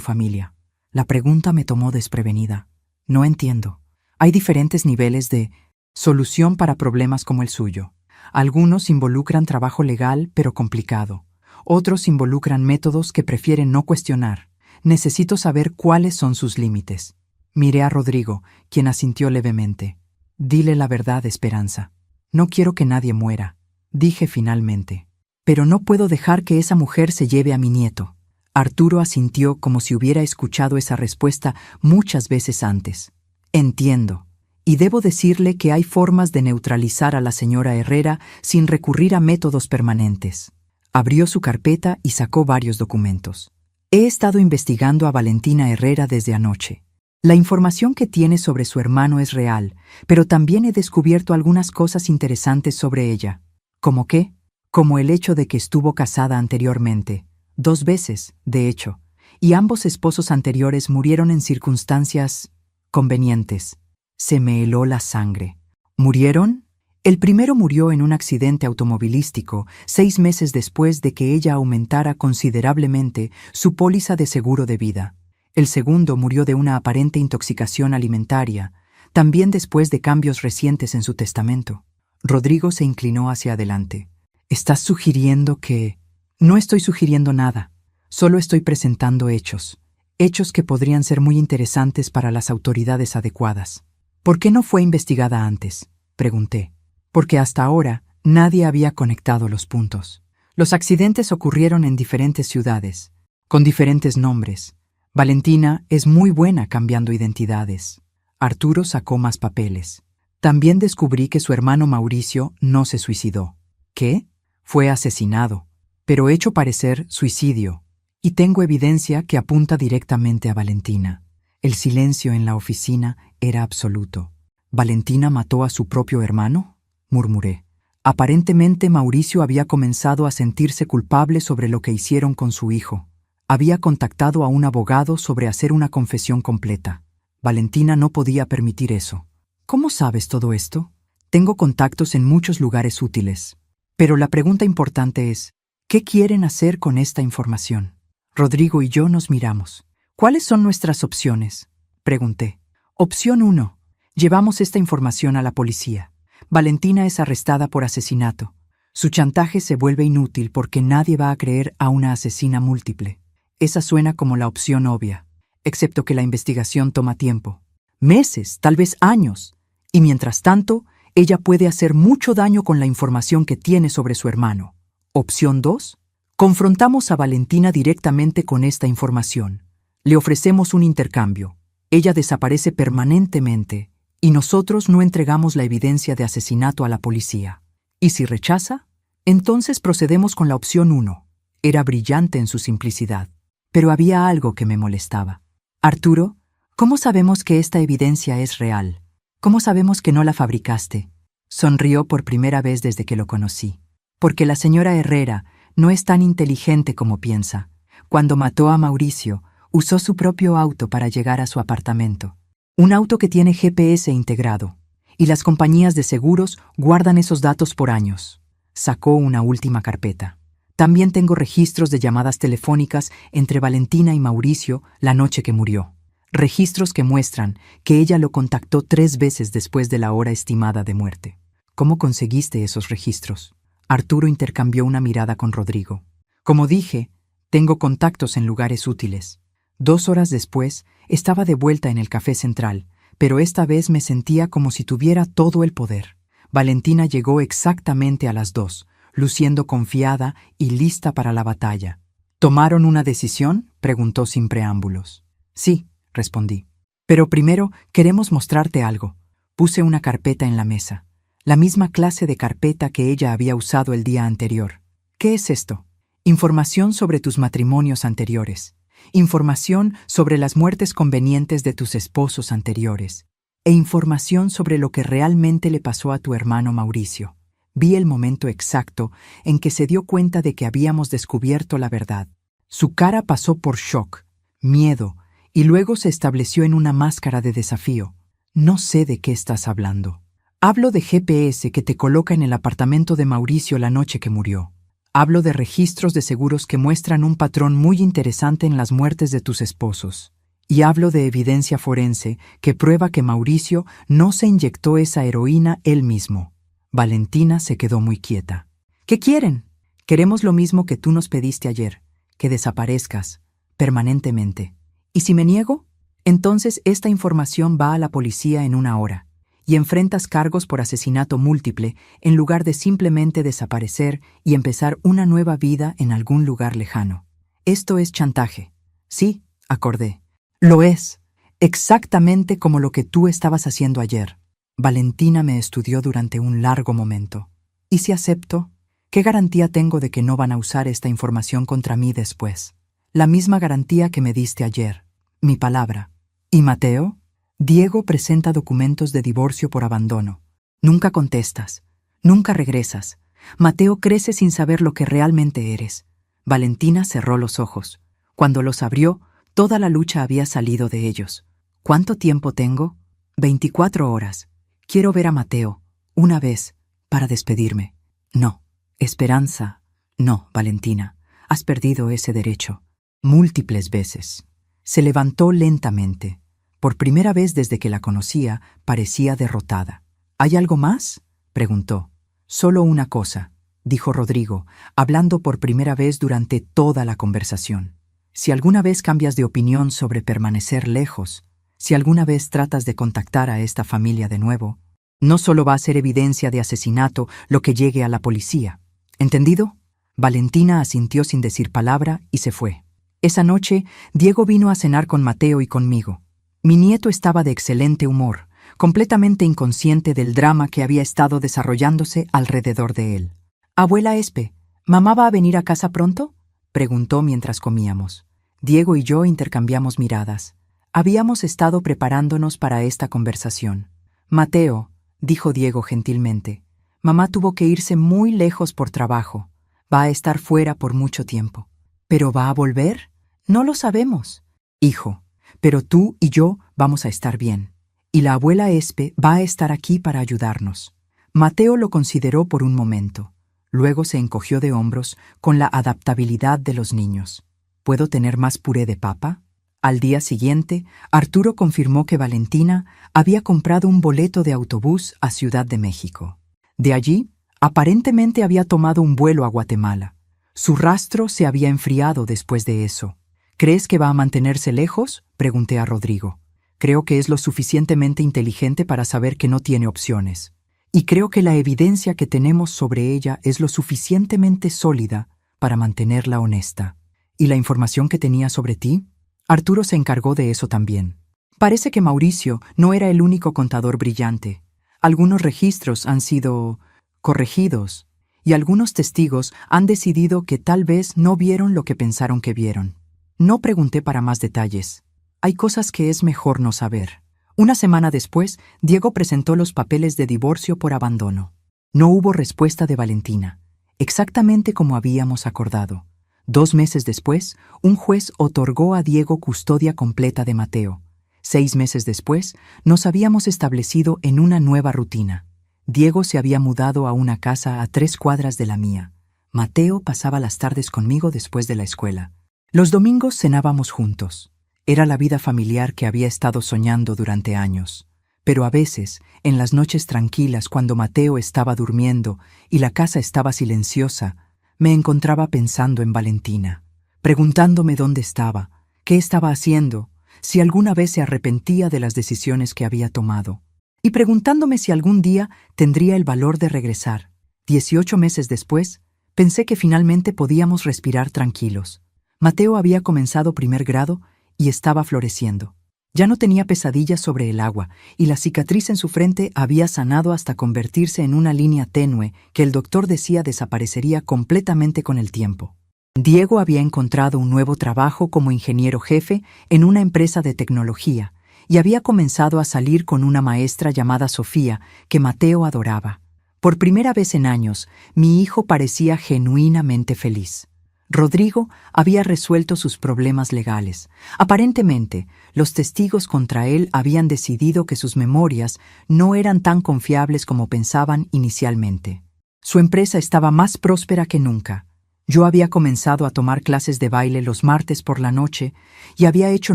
familia. La pregunta me tomó desprevenida. No entiendo. Hay diferentes niveles de solución para problemas como el suyo. Algunos involucran trabajo legal, pero complicado. Otros involucran métodos que prefieren no cuestionar. Necesito saber cuáles son sus límites. Miré a Rodrigo, quien asintió levemente. Dile la verdad, Esperanza. No quiero que nadie muera, dije finalmente. Pero no puedo dejar que esa mujer se lleve a mi nieto. Arturo asintió como si hubiera escuchado esa respuesta muchas veces antes. Entiendo. Y debo decirle que hay formas de neutralizar a la señora Herrera sin recurrir a métodos permanentes. Abrió su carpeta y sacó varios documentos. He estado investigando a Valentina Herrera desde anoche. La información que tiene sobre su hermano es real, pero también he descubierto algunas cosas interesantes sobre ella. ¿Cómo qué? Como el hecho de que estuvo casada anteriormente, 2 veces, de hecho, y ambos esposos anteriores murieron en circunstancias convenientes. Se me heló la sangre. ¿Murieron? El primero murió en un accidente automovilístico 6 meses después de que ella aumentara considerablemente su póliza de seguro de vida. El segundo murió de una aparente intoxicación alimentaria, también después de cambios recientes en su testamento. Rodrigo se inclinó hacia adelante. ¿Estás sugiriendo que...? No estoy sugiriendo nada. Solo estoy presentando hechos. Hechos que podrían ser muy interesantes para las autoridades adecuadas. ¿Por qué no fue investigada antes?, pregunté. Porque hasta ahora nadie había conectado los puntos. Los accidentes ocurrieron en diferentes ciudades, con diferentes nombres. Valentina es muy buena cambiando identidades. Arturo sacó más papeles. También descubrí que su hermano Mauricio no se suicidó. ¿Qué? Fue asesinado, pero hecho parecer suicidio. Y tengo evidencia que apunta directamente a Valentina. El silencio en la oficina era absoluto. ¿Valentina mató a su propio hermano?, murmuré. Aparentemente Mauricio había comenzado a sentirse culpable sobre lo que hicieron con su hijo. Había contactado a un abogado sobre hacer una confesión completa. Valentina no podía permitir eso. ¿Cómo sabes todo esto? Tengo contactos en muchos lugares útiles. Pero la pregunta importante es, ¿qué quieren hacer con esta información? Rodrigo y yo nos miramos. ¿Cuáles son nuestras opciones?, pregunté. Opción 1. Llevamos esta información a la policía. Valentina es arrestada por asesinato. Su chantaje se vuelve inútil porque nadie va a creer a una asesina múltiple. Esa suena como la opción obvia, excepto que la investigación toma tiempo. Meses, tal vez años. Y mientras tanto, ella puede hacer mucho daño con la información que tiene sobre su hermano. Opción 2. Confrontamos a Valentina directamente con esta información. Le ofrecemos un intercambio. Ella desaparece permanentemente y nosotros no entregamos la evidencia de asesinato a la policía. ¿Y si rechaza? Entonces procedemos con la opción 1. Era brillante en su simplicidad. Pero había algo que me molestaba. Arturo, ¿cómo sabemos que esta evidencia es real? ¿Cómo sabemos que no la fabricaste? Sonrió por primera vez desde que lo conocí. Porque la señora Herrera no es tan inteligente como piensa. Cuando mató a Mauricio, usó su propio auto para llegar a su apartamento. Un auto que tiene GPS integrado. Y las compañías de seguros guardan esos datos por años. Sacó una última carpeta. También tengo registros de llamadas telefónicas entre Valentina y Mauricio la noche que murió. Registros que muestran que ella lo contactó 3 veces después de la hora estimada de muerte. ¿Cómo conseguiste esos registros? Arturo intercambió una mirada con Rodrigo. Como dije, tengo contactos en lugares útiles. 2 horas después, estaba de vuelta en el Café Central, pero esta vez me sentía como si tuviera todo el poder. Valentina llegó exactamente a las 2, luciendo confiada y lista para la batalla. ¿Tomaron una decisión?, preguntó sin preámbulos. Sí, respondí. Pero primero queremos mostrarte algo. Puse una carpeta en la mesa. La misma clase de carpeta que ella había usado el día anterior. ¿Qué es esto? Información sobre tus matrimonios anteriores. Información sobre las muertes convenientes de tus esposos anteriores. E información sobre lo que realmente le pasó a tu hermano Mauricio. Vi el momento exacto en que se dio cuenta de que habíamos descubierto la verdad. Su cara pasó por shock, miedo, y luego se estableció en una máscara de desafío. No sé de qué estás hablando. Hablo de GPS que te coloca en el apartamento de Mauricio la noche que murió. Hablo de registros de seguros que muestran un patrón muy interesante en las muertes de tus esposos. Y hablo de evidencia forense que prueba que Mauricio no se inyectó esa heroína él mismo. Valentina se quedó muy quieta. ¿Qué quieren? Queremos lo mismo que tú nos pediste ayer, que desaparezcas, permanentemente. ¿Y si me niego? Entonces esta información va a la policía en 1 hora, y enfrentas cargos por asesinato múltiple en lugar de simplemente desaparecer y empezar una nueva vida en algún lugar lejano. Esto es chantaje. Sí, acordé. Lo es, exactamente como lo que tú estabas haciendo ayer. Valentina me estudió durante un largo momento. ¿Y si acepto? ¿Qué garantía tengo de que no van a usar esta información contra mí después? La misma garantía que me diste ayer. Mi palabra. ¿Y Mateo? Diego presenta documentos de divorcio por abandono. Nunca contestas. Nunca regresas. Mateo crece sin saber lo que realmente eres. Valentina cerró los ojos. Cuando los abrió, toda la lucha había salido de ellos. ¿Cuánto tiempo tengo? 24 horas. Quiero ver a Mateo. Una vez. para despedirme. No, Esperanza. No, Valentina, has perdido ese derecho. Múltiples veces. Se levantó lentamente. Por primera vez desde que la conocía, parecía derrotada. ¿Hay algo más?, preguntó. Solo una cosa, dijo Rodrigo, hablando por primera vez durante toda la conversación. Si alguna vez cambias de opinión sobre permanecer lejos, si alguna vez tratas de contactar a esta familia de nuevo, no solo va a ser evidencia de asesinato lo que llegue a la policía. ¿Entendido? Valentina asintió sin decir palabra y se fue. Esa noche, Diego vino a cenar con Mateo y conmigo. Mi nieto estaba de excelente humor, completamente inconsciente del drama que había estado desarrollándose alrededor de él. «Abuela Espe, ¿mamá va a venir a casa pronto?», preguntó mientras comíamos. Diego y yo intercambiamos miradas. Habíamos estado preparándonos para esta conversación. «Mateo», dijo Diego gentilmente, «mamá tuvo que irse muy lejos por trabajo. Va a estar fuera por mucho tiempo». «¿Pero va a volver?». «No lo sabemos». «Hijo, pero tú y yo vamos a estar bien. Y la abuela Espe va a estar aquí para ayudarnos». Mateo lo consideró por un momento. Luego se encogió de hombros con la adaptabilidad de los niños. ¿Puedo tener más puré de papa? Al día siguiente, Arturo confirmó que Valentina había comprado un boleto de autobús a Ciudad de México. De allí, aparentemente había tomado un vuelo a Guatemala. Su rastro se había enfriado después de eso. ¿Crees que va a mantenerse lejos?, pregunté a Rodrigo. Creo que es lo suficientemente inteligente para saber que no tiene opciones. Y creo que la evidencia que tenemos sobre ella es lo suficientemente sólida para mantenerla honesta. ¿Y la información que tenía sobre ti? Arturo se encargó de eso también. Parece que Mauricio no era el único contador brillante. Algunos registros han sido corregidos y algunos testigos han decidido que tal vez no vieron lo que pensaron que vieron. No pregunté para más detalles. Hay cosas que es mejor no saber. Una semana después, Diego presentó los papeles de divorcio por abandono. No hubo respuesta de Valentina, exactamente como habíamos acordado. 2 meses después, un juez otorgó a Diego custodia completa de Mateo. 6 meses después, nos habíamos establecido en una nueva rutina. Diego se había mudado a una casa a 3 cuadras de la mía. Mateo pasaba las tardes conmigo después de la escuela. Los domingos cenábamos juntos. Era la vida familiar que había estado soñando durante años. Pero a veces, en las noches tranquilas cuando Mateo estaba durmiendo y la casa estaba silenciosa, me encontraba pensando en Valentina, preguntándome dónde estaba, qué estaba haciendo, si alguna vez se arrepentía de las decisiones que había tomado, y preguntándome si algún día tendría el valor de regresar. 18 meses después, pensé que finalmente podíamos respirar tranquilos. Mateo había comenzado 1er grado y estaba floreciendo. Ya no tenía pesadillas sobre el agua, y la cicatriz en su frente había sanado hasta convertirse en una línea tenue que el doctor decía desaparecería completamente con el tiempo. Diego había encontrado un nuevo trabajo como ingeniero jefe en una empresa de tecnología, y había comenzado a salir con una maestra llamada Sofía, que Mateo adoraba. Por primera vez en años, mi hijo parecía genuinamente feliz. Rodrigo había resuelto sus problemas legales. Aparentemente, los testigos contra él habían decidido que sus memorias no eran tan confiables como pensaban inicialmente. Su empresa estaba más próspera que nunca. Yo había comenzado a tomar clases de baile los martes por la noche y había hecho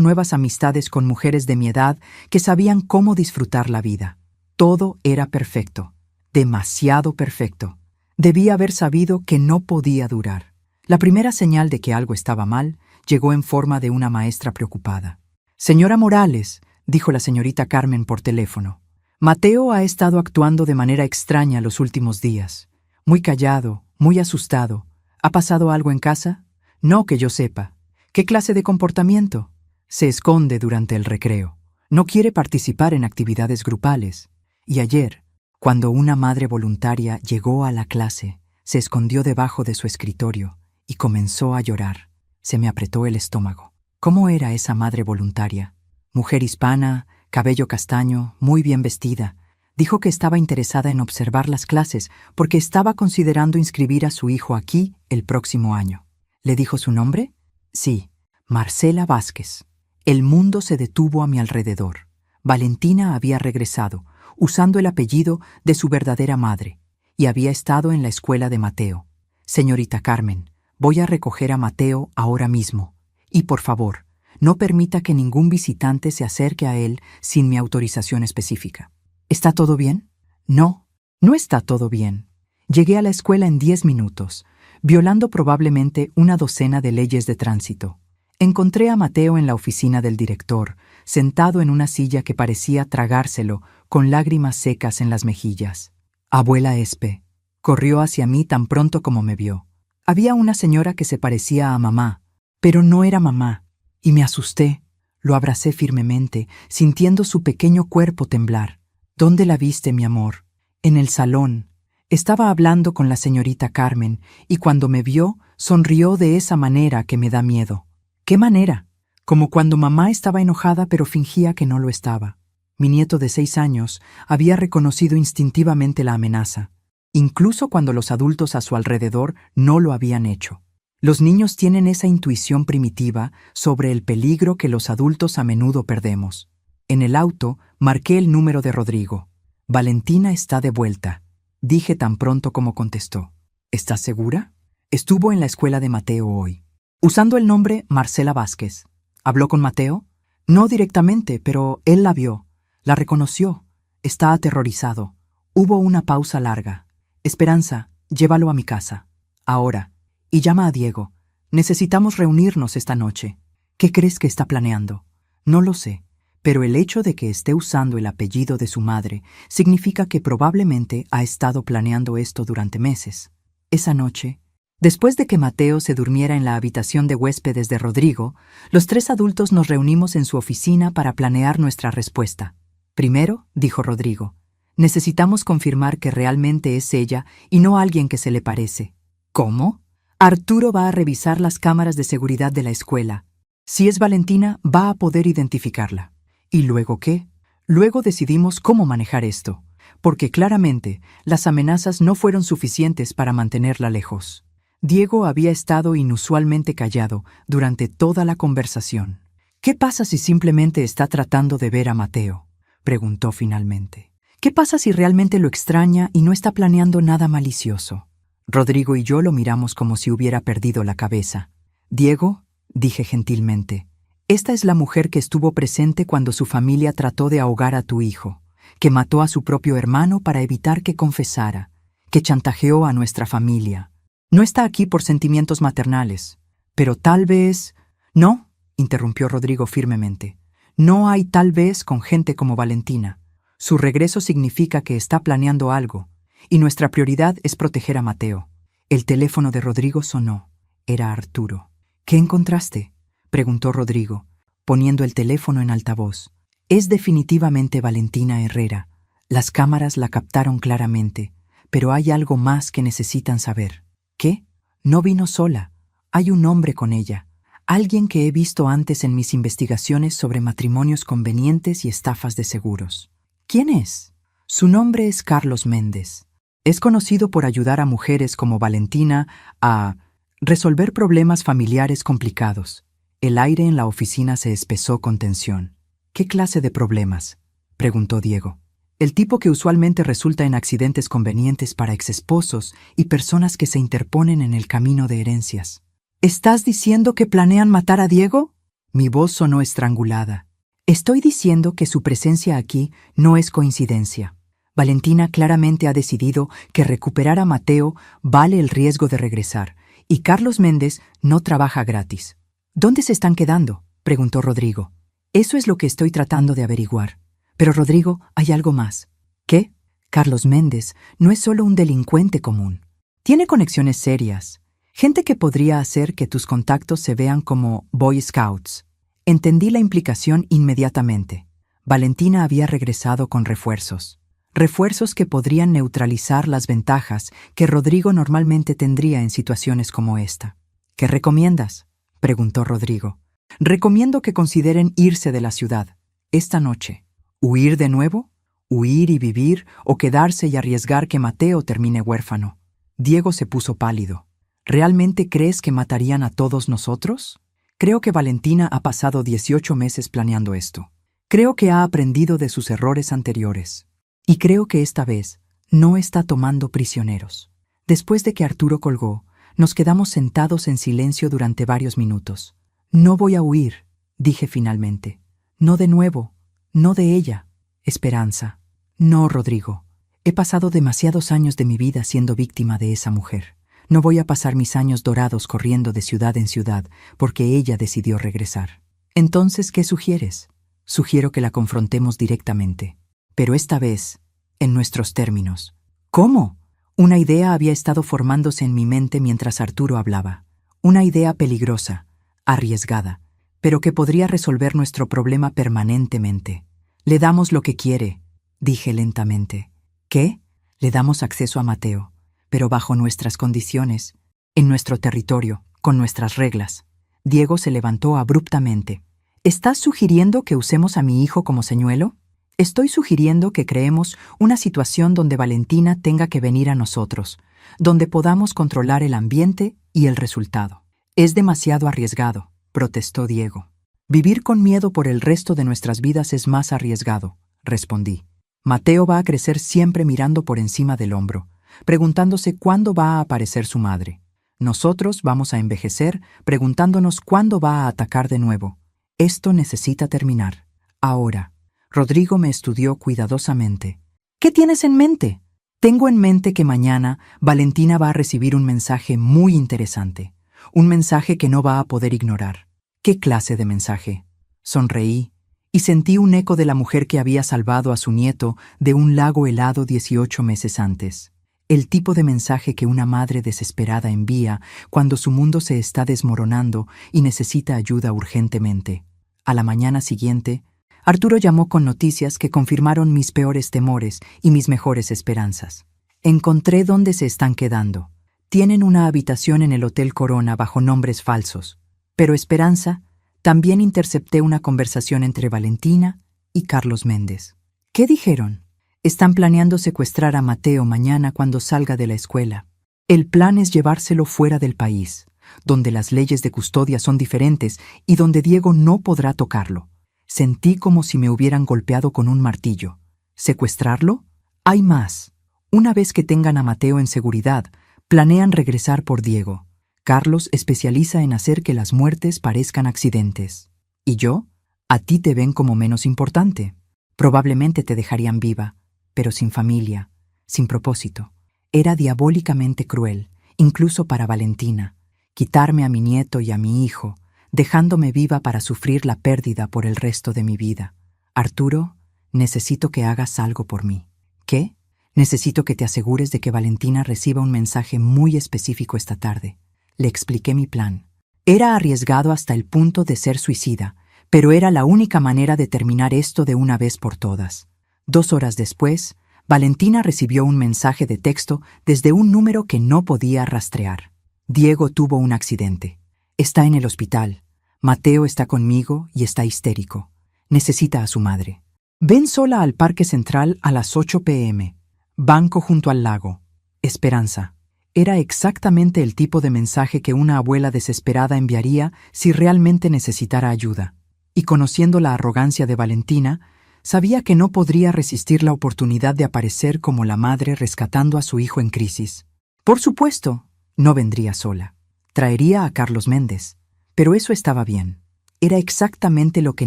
nuevas amistades con mujeres de mi edad que sabían cómo disfrutar la vida. Todo era perfecto, demasiado perfecto. Debía haber sabido que no podía durar. La primera señal de que algo estaba mal llegó en forma de una maestra preocupada. «Señora Morales», dijo la señorita Carmen por teléfono, «Mateo ha estado actuando de manera extraña los últimos días. Muy callado, muy asustado. ¿Ha pasado algo en casa?». «No que yo sepa». «¿Qué clase de comportamiento?». «Se esconde durante el recreo. No quiere participar en actividades grupales. Y ayer, cuando una madre voluntaria llegó a la clase, se escondió debajo de su escritorio y comenzó a llorar. Se me apretó el estómago. ¿Cómo era esa madre voluntaria? Mujer hispana, cabello castaño, muy bien vestida. Dijo que estaba interesada en observar las clases porque estaba considerando inscribir a su hijo aquí el próximo año. ¿Le dijo su nombre? Sí, Marcela Vázquez. El mundo se detuvo a mi alrededor. Valentina había regresado, usando el apellido de su verdadera madre, y había estado en la escuela de Mateo. Señorita Carmen, voy a recoger a Mateo ahora mismo. Y por favor, no permita que ningún visitante se acerque a él sin mi autorización específica. ¿Está todo bien? No, no está todo bien. Llegué a la escuela en 10 minutos, violando probablemente una docena de leyes de tránsito. Encontré a Mateo en la oficina del director, sentado en una silla que parecía tragárselo, con lágrimas secas en las mejillas. Abuela Espe. Corrió hacia mí tan pronto como me vio. Había una señora que se parecía a mamá, pero no era mamá, y me asusté. Lo abracé firmemente, sintiendo su pequeño cuerpo temblar. ¿Dónde la viste, mi amor? En el salón. Estaba hablando con la señorita Carmen, y cuando me vio, sonrió de esa manera que me da miedo. ¿Qué manera? Como cuando mamá estaba enojada pero fingía que no lo estaba. Mi nieto de 6 años había reconocido instintivamente la amenaza, incluso cuando los adultos a su alrededor no lo habían hecho. Los niños tienen esa intuición primitiva sobre el peligro que los adultos a menudo perdemos. En el auto marqué el número de Rodrigo. Valentina está de vuelta, dije tan pronto como contestó. ¿Estás segura? Estuvo en la escuela de Mateo hoy. Usando el nombre Marcela Vázquez. ¿Habló con Mateo? No directamente, pero él la vio. La reconoció. Está aterrorizado. Hubo una pausa larga. Esperanza, llévalo a mi casa. Ahora. Y llama a Diego. Necesitamos reunirnos esta noche. ¿Qué crees que está planeando? No lo sé, pero el hecho de que esté usando el apellido de su madre significa que probablemente ha estado planeando esto durante meses. Esa noche, después de que Mateo se durmiera en la habitación de huéspedes de Rodrigo, los 3 adultos nos reunimos en su oficina para planear nuestra respuesta. Primero, dijo Rodrigo, necesitamos confirmar que realmente es ella y no alguien que se le parece. ¿Cómo? Arturo va a revisar las cámaras de seguridad de la escuela. Si es Valentina, va a poder identificarla. ¿Y luego qué? Luego decidimos cómo manejar esto, porque claramente las amenazas no fueron suficientes para mantenerla lejos. Diego había estado inusualmente callado durante toda la conversación. ¿Qué pasa si simplemente está tratando de ver a Mateo?, preguntó finalmente. ¿Qué pasa si realmente lo extraña y no está planeando nada malicioso? Rodrigo y yo lo miramos como si hubiera perdido la cabeza. Diego, dije gentilmente, esta es la mujer que estuvo presente cuando su familia trató de ahogar a tu hijo, que mató a su propio hermano para evitar que confesara, que chantajeó a nuestra familia. No está aquí por sentimientos maternales, pero tal vez... No, interrumpió Rodrigo firmemente. No hay tal vez con gente como Valentina. Su regreso significa que está planeando algo, y nuestra prioridad es proteger a Mateo. El teléfono de Rodrigo sonó. Era Arturo. ¿Qué encontraste?, preguntó Rodrigo, poniendo el teléfono en altavoz. Es definitivamente Valentina Herrera. Las cámaras la captaron claramente, pero hay algo más que necesitan saber. ¿Qué? No vino sola. Hay un hombre con ella. Alguien que he visto antes en mis investigaciones sobre matrimonios convenientes y estafas de seguros. ¿Quién es? Su nombre es Carlos Méndez. Es conocido por ayudar a mujeres como Valentina a resolver problemas familiares complicados. El aire en la oficina se espesó con tensión. ¿Qué clase de problemas?, preguntó Diego. El tipo que usualmente resulta en accidentes convenientes para exesposos y personas que se interponen en el camino de herencias. ¿Estás diciendo que planean matar a Diego? Mi voz sonó estrangulada. Estoy diciendo que su presencia aquí no es coincidencia. Valentina claramente ha decidido que recuperar a Mateo vale el riesgo de regresar, y Carlos Méndez no trabaja gratis. ¿Dónde se están quedando?, preguntó Rodrigo. Eso es lo que estoy tratando de averiguar. Pero, Rodrigo, hay algo más. ¿Qué? Carlos Méndez no es solo un delincuente común. Tiene conexiones serias. Gente que podría hacer que tus contactos se vean como Boy Scouts. Entendí la implicación inmediatamente. Valentina había regresado con refuerzos. Refuerzos que podrían neutralizar las ventajas que Rodrigo normalmente tendría en situaciones como esta. ¿Qué recomiendas?, preguntó Rodrigo. Recomiendo que consideren irse de la ciudad, esta noche. ¿Huir de nuevo? ¿Huir y vivir o quedarse y arriesgar que Mateo termine huérfano? Diego se puso pálido. ¿Realmente crees que matarían a todos nosotros? Creo que Valentina ha pasado 18 meses planeando esto. Creo que ha aprendido de sus errores anteriores. Y creo que esta vez No está tomando prisioneros. Después de que Arturo colgó, nos quedamos sentados en silencio durante varios minutos. No voy a huir, dije finalmente. No de nuevo, no de ella. Esperanza. No, Rodrigo. He pasado demasiados años de mi vida siendo víctima de esa mujer. No voy a pasar mis años dorados corriendo de ciudad en ciudad porque ella decidió regresar. Entonces, ¿qué sugieres? Sugiero que la confrontemos directamente. Pero esta vez, en nuestros términos. ¿Cómo? Una idea había estado formándose en mi mente mientras Arturo hablaba. Una idea peligrosa, arriesgada, pero que podría resolver nuestro problema permanentemente. Le damos lo que quiere, dije lentamente. ¿Qué? Le damos acceso a Mateo, pero bajo nuestras condiciones, en nuestro territorio, con nuestras reglas. Diego se levantó abruptamente. ¿Estás sugiriendo que usemos a mi hijo como señuelo? Estoy sugiriendo que creemos una situación donde Valentina tenga que venir a nosotros, donde podamos controlar el ambiente y el resultado. Es demasiado arriesgado, protestó Diego. Vivir con miedo por el resto de nuestras vidas es más arriesgado, respondí. Mateo va a crecer siempre mirando por encima del hombro, preguntándose cuándo va a aparecer su madre. Nosotros vamos a envejecer preguntándonos cuándo va a atacar de nuevo. Esto necesita terminar. Ahora. Rodrigo me estudió cuidadosamente. ¿Qué tienes en mente? Tengo en mente que mañana Valentina va a recibir un mensaje muy interesante. Un mensaje que no va a poder ignorar. ¿Qué clase de mensaje? Sonreí y sentí un eco de la mujer que había salvado a su nieto de un lago helado 18 meses antes. El tipo de mensaje que una madre desesperada envía cuando su mundo se está desmoronando y necesita ayuda urgentemente. A la mañana siguiente, Arturo llamó con noticias que confirmaron mis peores temores y mis mejores esperanzas. Encontré dónde se están quedando. Tienen una habitación en el Hotel Corona bajo nombres falsos. Pero Esperanza, también intercepté una conversación entre Valentina y Carlos Méndez. ¿Qué dijeron? Están planeando secuestrar a Mateo mañana cuando salga de la escuela. El plan es llevárselo fuera del país, donde las leyes de custodia son diferentes y donde Diego no podrá tocarlo. Sentí como si me hubieran golpeado con un martillo. ¿Secuestrarlo? Hay más. Una vez que tengan a Mateo en seguridad, planean regresar por Diego. Carlos especializa en hacer que las muertes parezcan accidentes. ¿Y yo? A ti te ven como menos importante. Probablemente te dejarían viva, pero sin familia, sin propósito. Era diabólicamente cruel, incluso para Valentina, quitarme a mi nieto y a mi hijo, dejándome viva para sufrir la pérdida por el resto de mi vida. Arturo, necesito que hagas algo por mí. ¿Qué? Necesito que te asegures de que Valentina reciba un mensaje muy específico esta tarde. Le expliqué mi plan. Era arriesgado hasta el punto de ser suicida, pero era la única manera de terminar esto de una vez por todas. 2 horas después, Valentina recibió un mensaje de texto desde un número que no podía rastrear. Diego tuvo un accidente. Está en el hospital. Mateo está conmigo y está histérico. Necesita a su madre. Ven sola al Parque Central a las 8 p.m. Banco junto al lago. Esperanza. Era exactamente el tipo de mensaje que una abuela desesperada enviaría si realmente necesitara ayuda. Y conociendo la arrogancia de Valentina, sabía que no podría resistir la oportunidad de aparecer como la madre rescatando a su hijo en crisis. Por supuesto, no vendría sola. Traería a Carlos Méndez. Pero eso estaba bien. Era exactamente lo que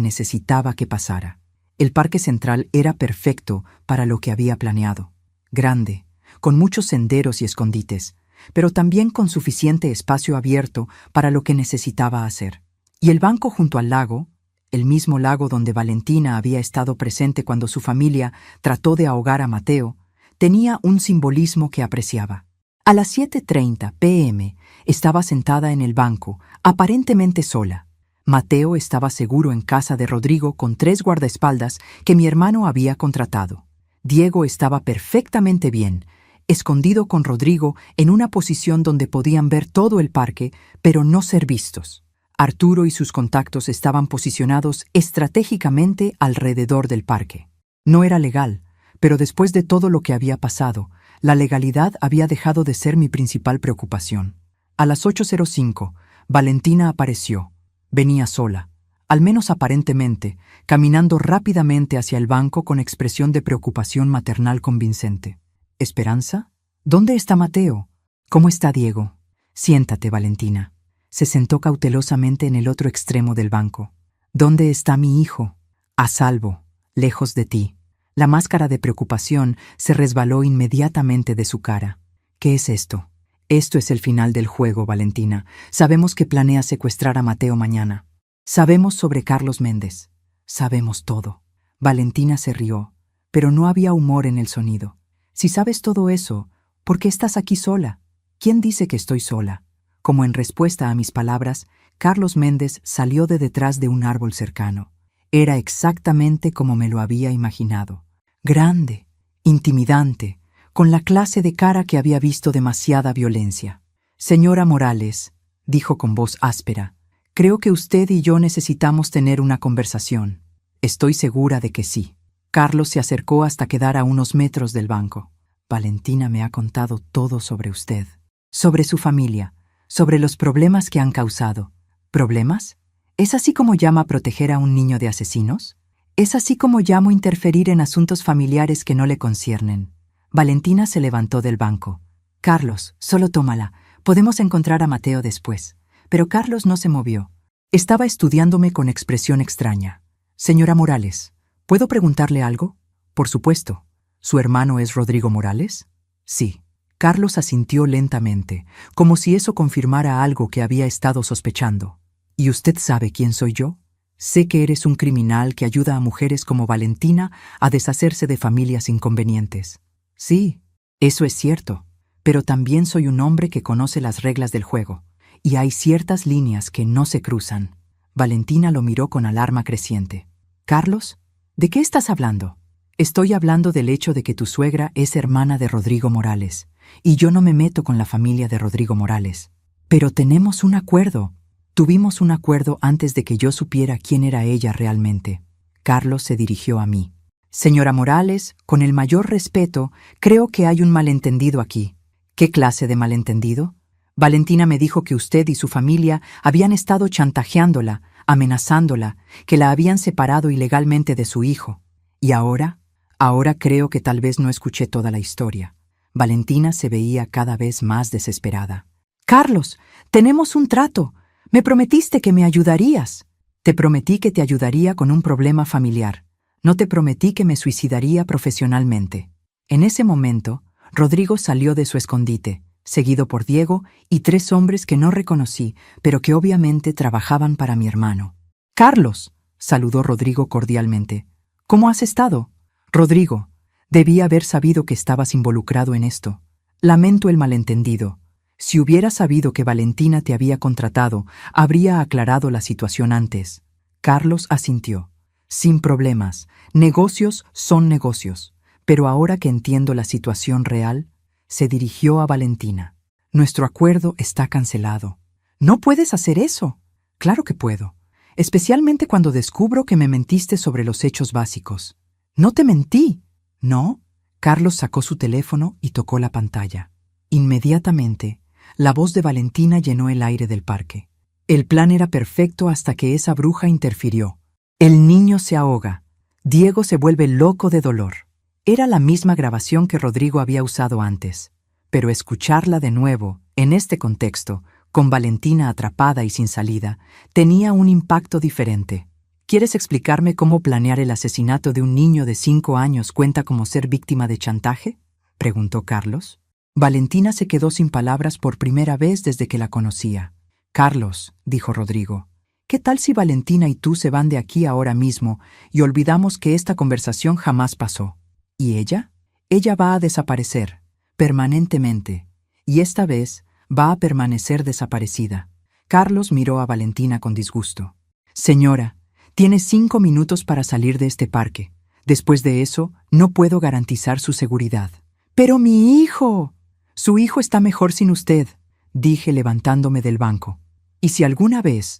necesitaba que pasara. El Parque Central era perfecto para lo que había planeado. Grande, con muchos senderos y escondites, pero también con suficiente espacio abierto para lo que necesitaba hacer. Y el banco junto al lago, el mismo lago donde Valentina había estado presente cuando su familia trató de ahogar a Mateo, tenía un simbolismo que apreciaba. A las 7:30 p.m. estaba sentada en el banco, aparentemente sola. Mateo estaba seguro en casa de Rodrigo con 3 guardaespaldas que mi hermano había contratado. Diego estaba perfectamente bien, escondido con Rodrigo en una posición donde podían ver todo el parque, pero no ser vistos. Arturo y sus contactos estaban posicionados estratégicamente alrededor del parque. No era legal, pero después de todo lo que había pasado, la legalidad había dejado de ser mi principal preocupación. A las 8:05, Valentina apareció. Venía sola, al menos aparentemente, caminando rápidamente hacia el banco con expresión de preocupación maternal convincente. ¿Esperanza? ¿Dónde está Mateo? ¿Cómo está Diego? Siéntate, Valentina. Se sentó cautelosamente en el otro extremo del banco. ¿Dónde está mi hijo? A salvo, lejos de ti. La máscara de preocupación se resbaló inmediatamente de su cara. ¿Qué es esto? Esto es el final del juego, Valentina. Sabemos que planeas secuestrar a Mateo mañana. Sabemos sobre Carlos Méndez. Sabemos todo. Valentina se rió, pero no había humor en el sonido. Si sabes todo eso, ¿por qué estás aquí sola? ¿Quién dice que estoy sola? Como en respuesta a mis palabras, Carlos Méndez salió de detrás de un árbol cercano. Era exactamente como me lo había imaginado. Grande, intimidante, con la clase de cara que había visto demasiada violencia. Señora Morales, dijo con voz áspera, creo que usted y yo necesitamos tener una conversación. Estoy segura de que sí. Carlos se acercó hasta quedar a unos metros del banco. Valentina me ha contado todo sobre usted, sobre su familia, sobre los problemas que han causado. ¿Problemas? ¿Es así como llama proteger a un niño de asesinos? ¿Es así como llamo interferir en asuntos familiares que no le conciernen? Valentina se levantó del banco. Carlos, solo tómala. Podemos encontrar a Mateo después. Pero Carlos no se movió. Estaba estudiándome con expresión extraña. Señora Morales, ¿puedo preguntarle algo? Por supuesto. ¿Su hermano es Rodrigo Morales? Sí. Carlos asintió lentamente, como si eso confirmara algo que había estado sospechando. ¿Y usted sabe quién soy yo? Sé que eres un criminal que ayuda a mujeres como Valentina a deshacerse de familias inconvenientes. Sí, eso es cierto, pero también soy un hombre que conoce las reglas del juego, y hay ciertas líneas que no se cruzan. Valentina lo miró con alarma creciente. «Carlos, ¿de qué estás hablando?» «Estoy hablando del hecho de que tu suegra es hermana de Rodrigo Morales, y yo no me meto con la familia de Rodrigo Morales. Pero tenemos un acuerdo. Tuvimos un acuerdo antes de que yo supiera quién era ella realmente». Carlos se dirigió a mí. «Señora Morales, con el mayor respeto, creo que hay un malentendido aquí». «¿Qué clase de malentendido?» «Valentina me dijo que usted y su familia habían estado chantajeándola, amenazándola, que la habían separado ilegalmente de su hijo. ¿Y ahora? Ahora creo que tal vez no escuché toda la historia». Valentina se veía cada vez más desesperada. «Carlos, tenemos un trato. Me prometiste que me ayudarías». «Te prometí que te ayudaría con un problema familiar. No te prometí que me suicidaría profesionalmente». En ese momento, Rodrigo salió de su escondite, seguido por Diego y 3 hombres que no reconocí, pero que obviamente trabajaban para mi hermano. «Carlos», saludó Rodrigo cordialmente. «¿Cómo has estado?» «Rodrigo, debí haber sabido que estabas involucrado en esto. Lamento el malentendido. Si hubiera sabido que Valentina te había contratado, habría aclarado la situación antes». Carlos asintió. «Sin problemas. Negocios son negocios. Pero ahora que entiendo la situación real», se dirigió a Valentina. «Nuestro acuerdo está cancelado». «No puedes hacer eso». «Claro que puedo. Especialmente cuando descubro que me mentiste sobre los hechos básicos». «No te mentí». «¿No?» Carlos sacó su teléfono y tocó la pantalla. Inmediatamente, la voz de Valentina llenó el aire del parque. El plan era perfecto hasta que esa bruja interfirió. El niño se ahoga. Diego se vuelve loco de dolor. Era la misma grabación que Rodrigo había usado antes, pero escucharla de nuevo, en este contexto, con Valentina atrapada y sin salida, tenía un impacto diferente. ¿Quieres explicarme cómo planear el asesinato de un niño de 5 años cuenta como ser víctima de chantaje?, preguntó Carlos. Valentina se quedó sin palabras por primera vez desde que la conocía. «Carlos», dijo Rodrigo, «¿qué tal si Valentina y tú se van de aquí ahora mismo y olvidamos que esta conversación jamás pasó? ¿Y ella? Ella va a desaparecer, permanentemente, y esta vez va a permanecer desaparecida». Carlos miró a Valentina con disgusto. «Señora, tiene 5 minutos para salir de este parque. Después de eso, no puedo garantizar su seguridad». «¡Pero mi hijo!». «Su hijo está mejor sin usted», dije levantándome del banco. «Y si alguna vez,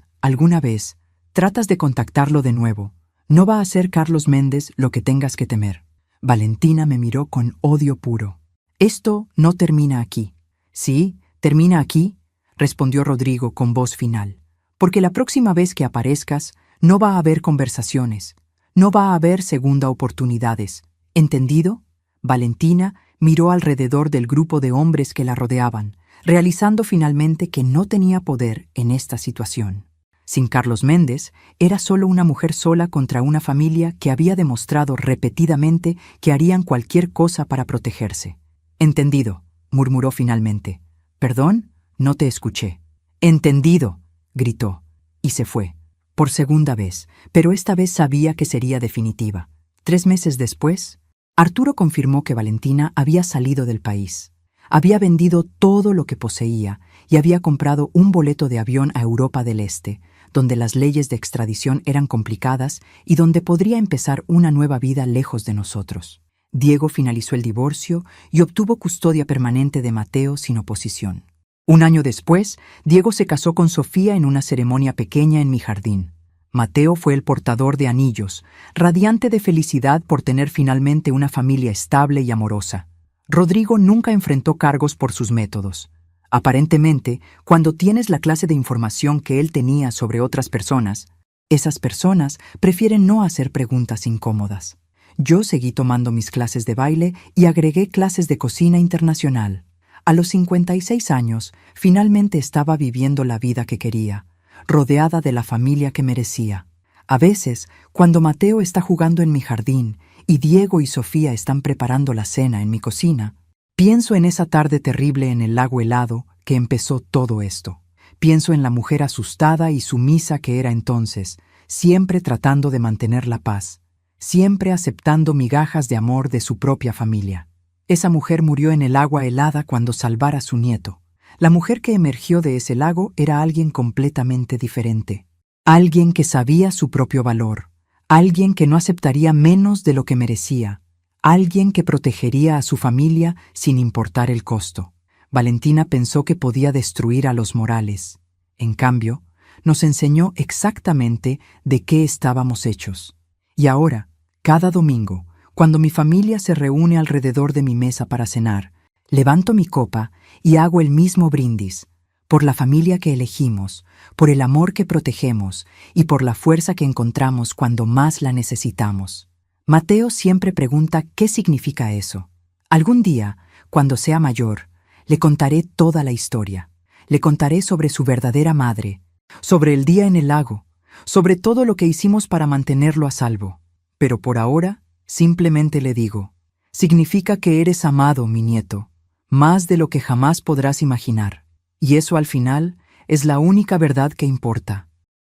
tratas de contactarlo de nuevo, no va a ser Carlos Méndez lo que tengas que temer». Valentina me miró con odio puro. «Esto no termina aquí». «Sí, termina aquí», respondió Rodrigo con voz final. «Porque la próxima vez que aparezcas, no va a haber conversaciones, no va a haber segunda oportunidades. ¿Entendido?». Valentina Miró alrededor del grupo de hombres que la rodeaban, realizando finalmente que no tenía poder en esta situación. Sin Carlos Méndez, era solo una mujer sola contra una familia que había demostrado repetidamente que harían cualquier cosa para protegerse. «Entendido», murmuró finalmente. «¿Perdón? No te escuché». «Entendido», gritó, y se fue. Por segunda vez, pero esta vez sabía que sería definitiva. 3 meses después, Arturo confirmó que Valentina había salido del país. Había vendido todo lo que poseía y había comprado un boleto de avión a Europa del Este, donde las leyes de extradición eran complicadas y donde podría empezar una nueva vida lejos de nosotros. Diego finalizó el divorcio y obtuvo custodia permanente de Mateo sin oposición. 1 año después, Diego se casó con Sofía en una ceremonia pequeña en mi jardín. Mateo fue el portador de anillos, radiante de felicidad por tener finalmente una familia estable y amorosa. Rodrigo nunca enfrentó cargos por sus métodos. Aparentemente, cuando tienes la clase de información que él tenía sobre otras personas, esas personas prefieren no hacer preguntas incómodas. Yo seguí tomando mis clases de baile y agregué clases de cocina internacional. A los 56 años, finalmente estaba viviendo la vida que quería, rodeada de la familia que merecía. A veces, cuando Mateo está jugando en mi jardín y Diego y Sofía están preparando la cena en mi cocina, pienso en esa tarde terrible en el lago helado que empezó todo esto. Pienso en la mujer asustada y sumisa que era entonces, siempre tratando de mantener la paz, siempre aceptando migajas de amor de su propia familia. Esa mujer murió en el agua helada cuando salvara a su nieto. La mujer que emergió de ese lago era alguien completamente diferente. Alguien que sabía su propio valor. Alguien que no aceptaría menos de lo que merecía. Alguien que protegería a su familia sin importar el costo. Valentina pensó que podía destruir a los Morales. En cambio, nos enseñó exactamente de qué estábamos hechos. Y ahora, cada domingo, cuando mi familia se reúne alrededor de mi mesa para cenar, levanto mi copa y hago el mismo brindis, por la familia que elegimos, por el amor que protegemos y por la fuerza que encontramos cuando más la necesitamos. Mateo siempre pregunta qué significa eso. Algún día, cuando sea mayor, le contaré toda la historia. Le contaré sobre su verdadera madre, sobre el día en el lago, sobre todo lo que hicimos para mantenerlo a salvo. Pero por ahora, simplemente le digo, significa que eres amado, mi nieto, más de lo que jamás podrás imaginar. Y eso al final es la única verdad que importa.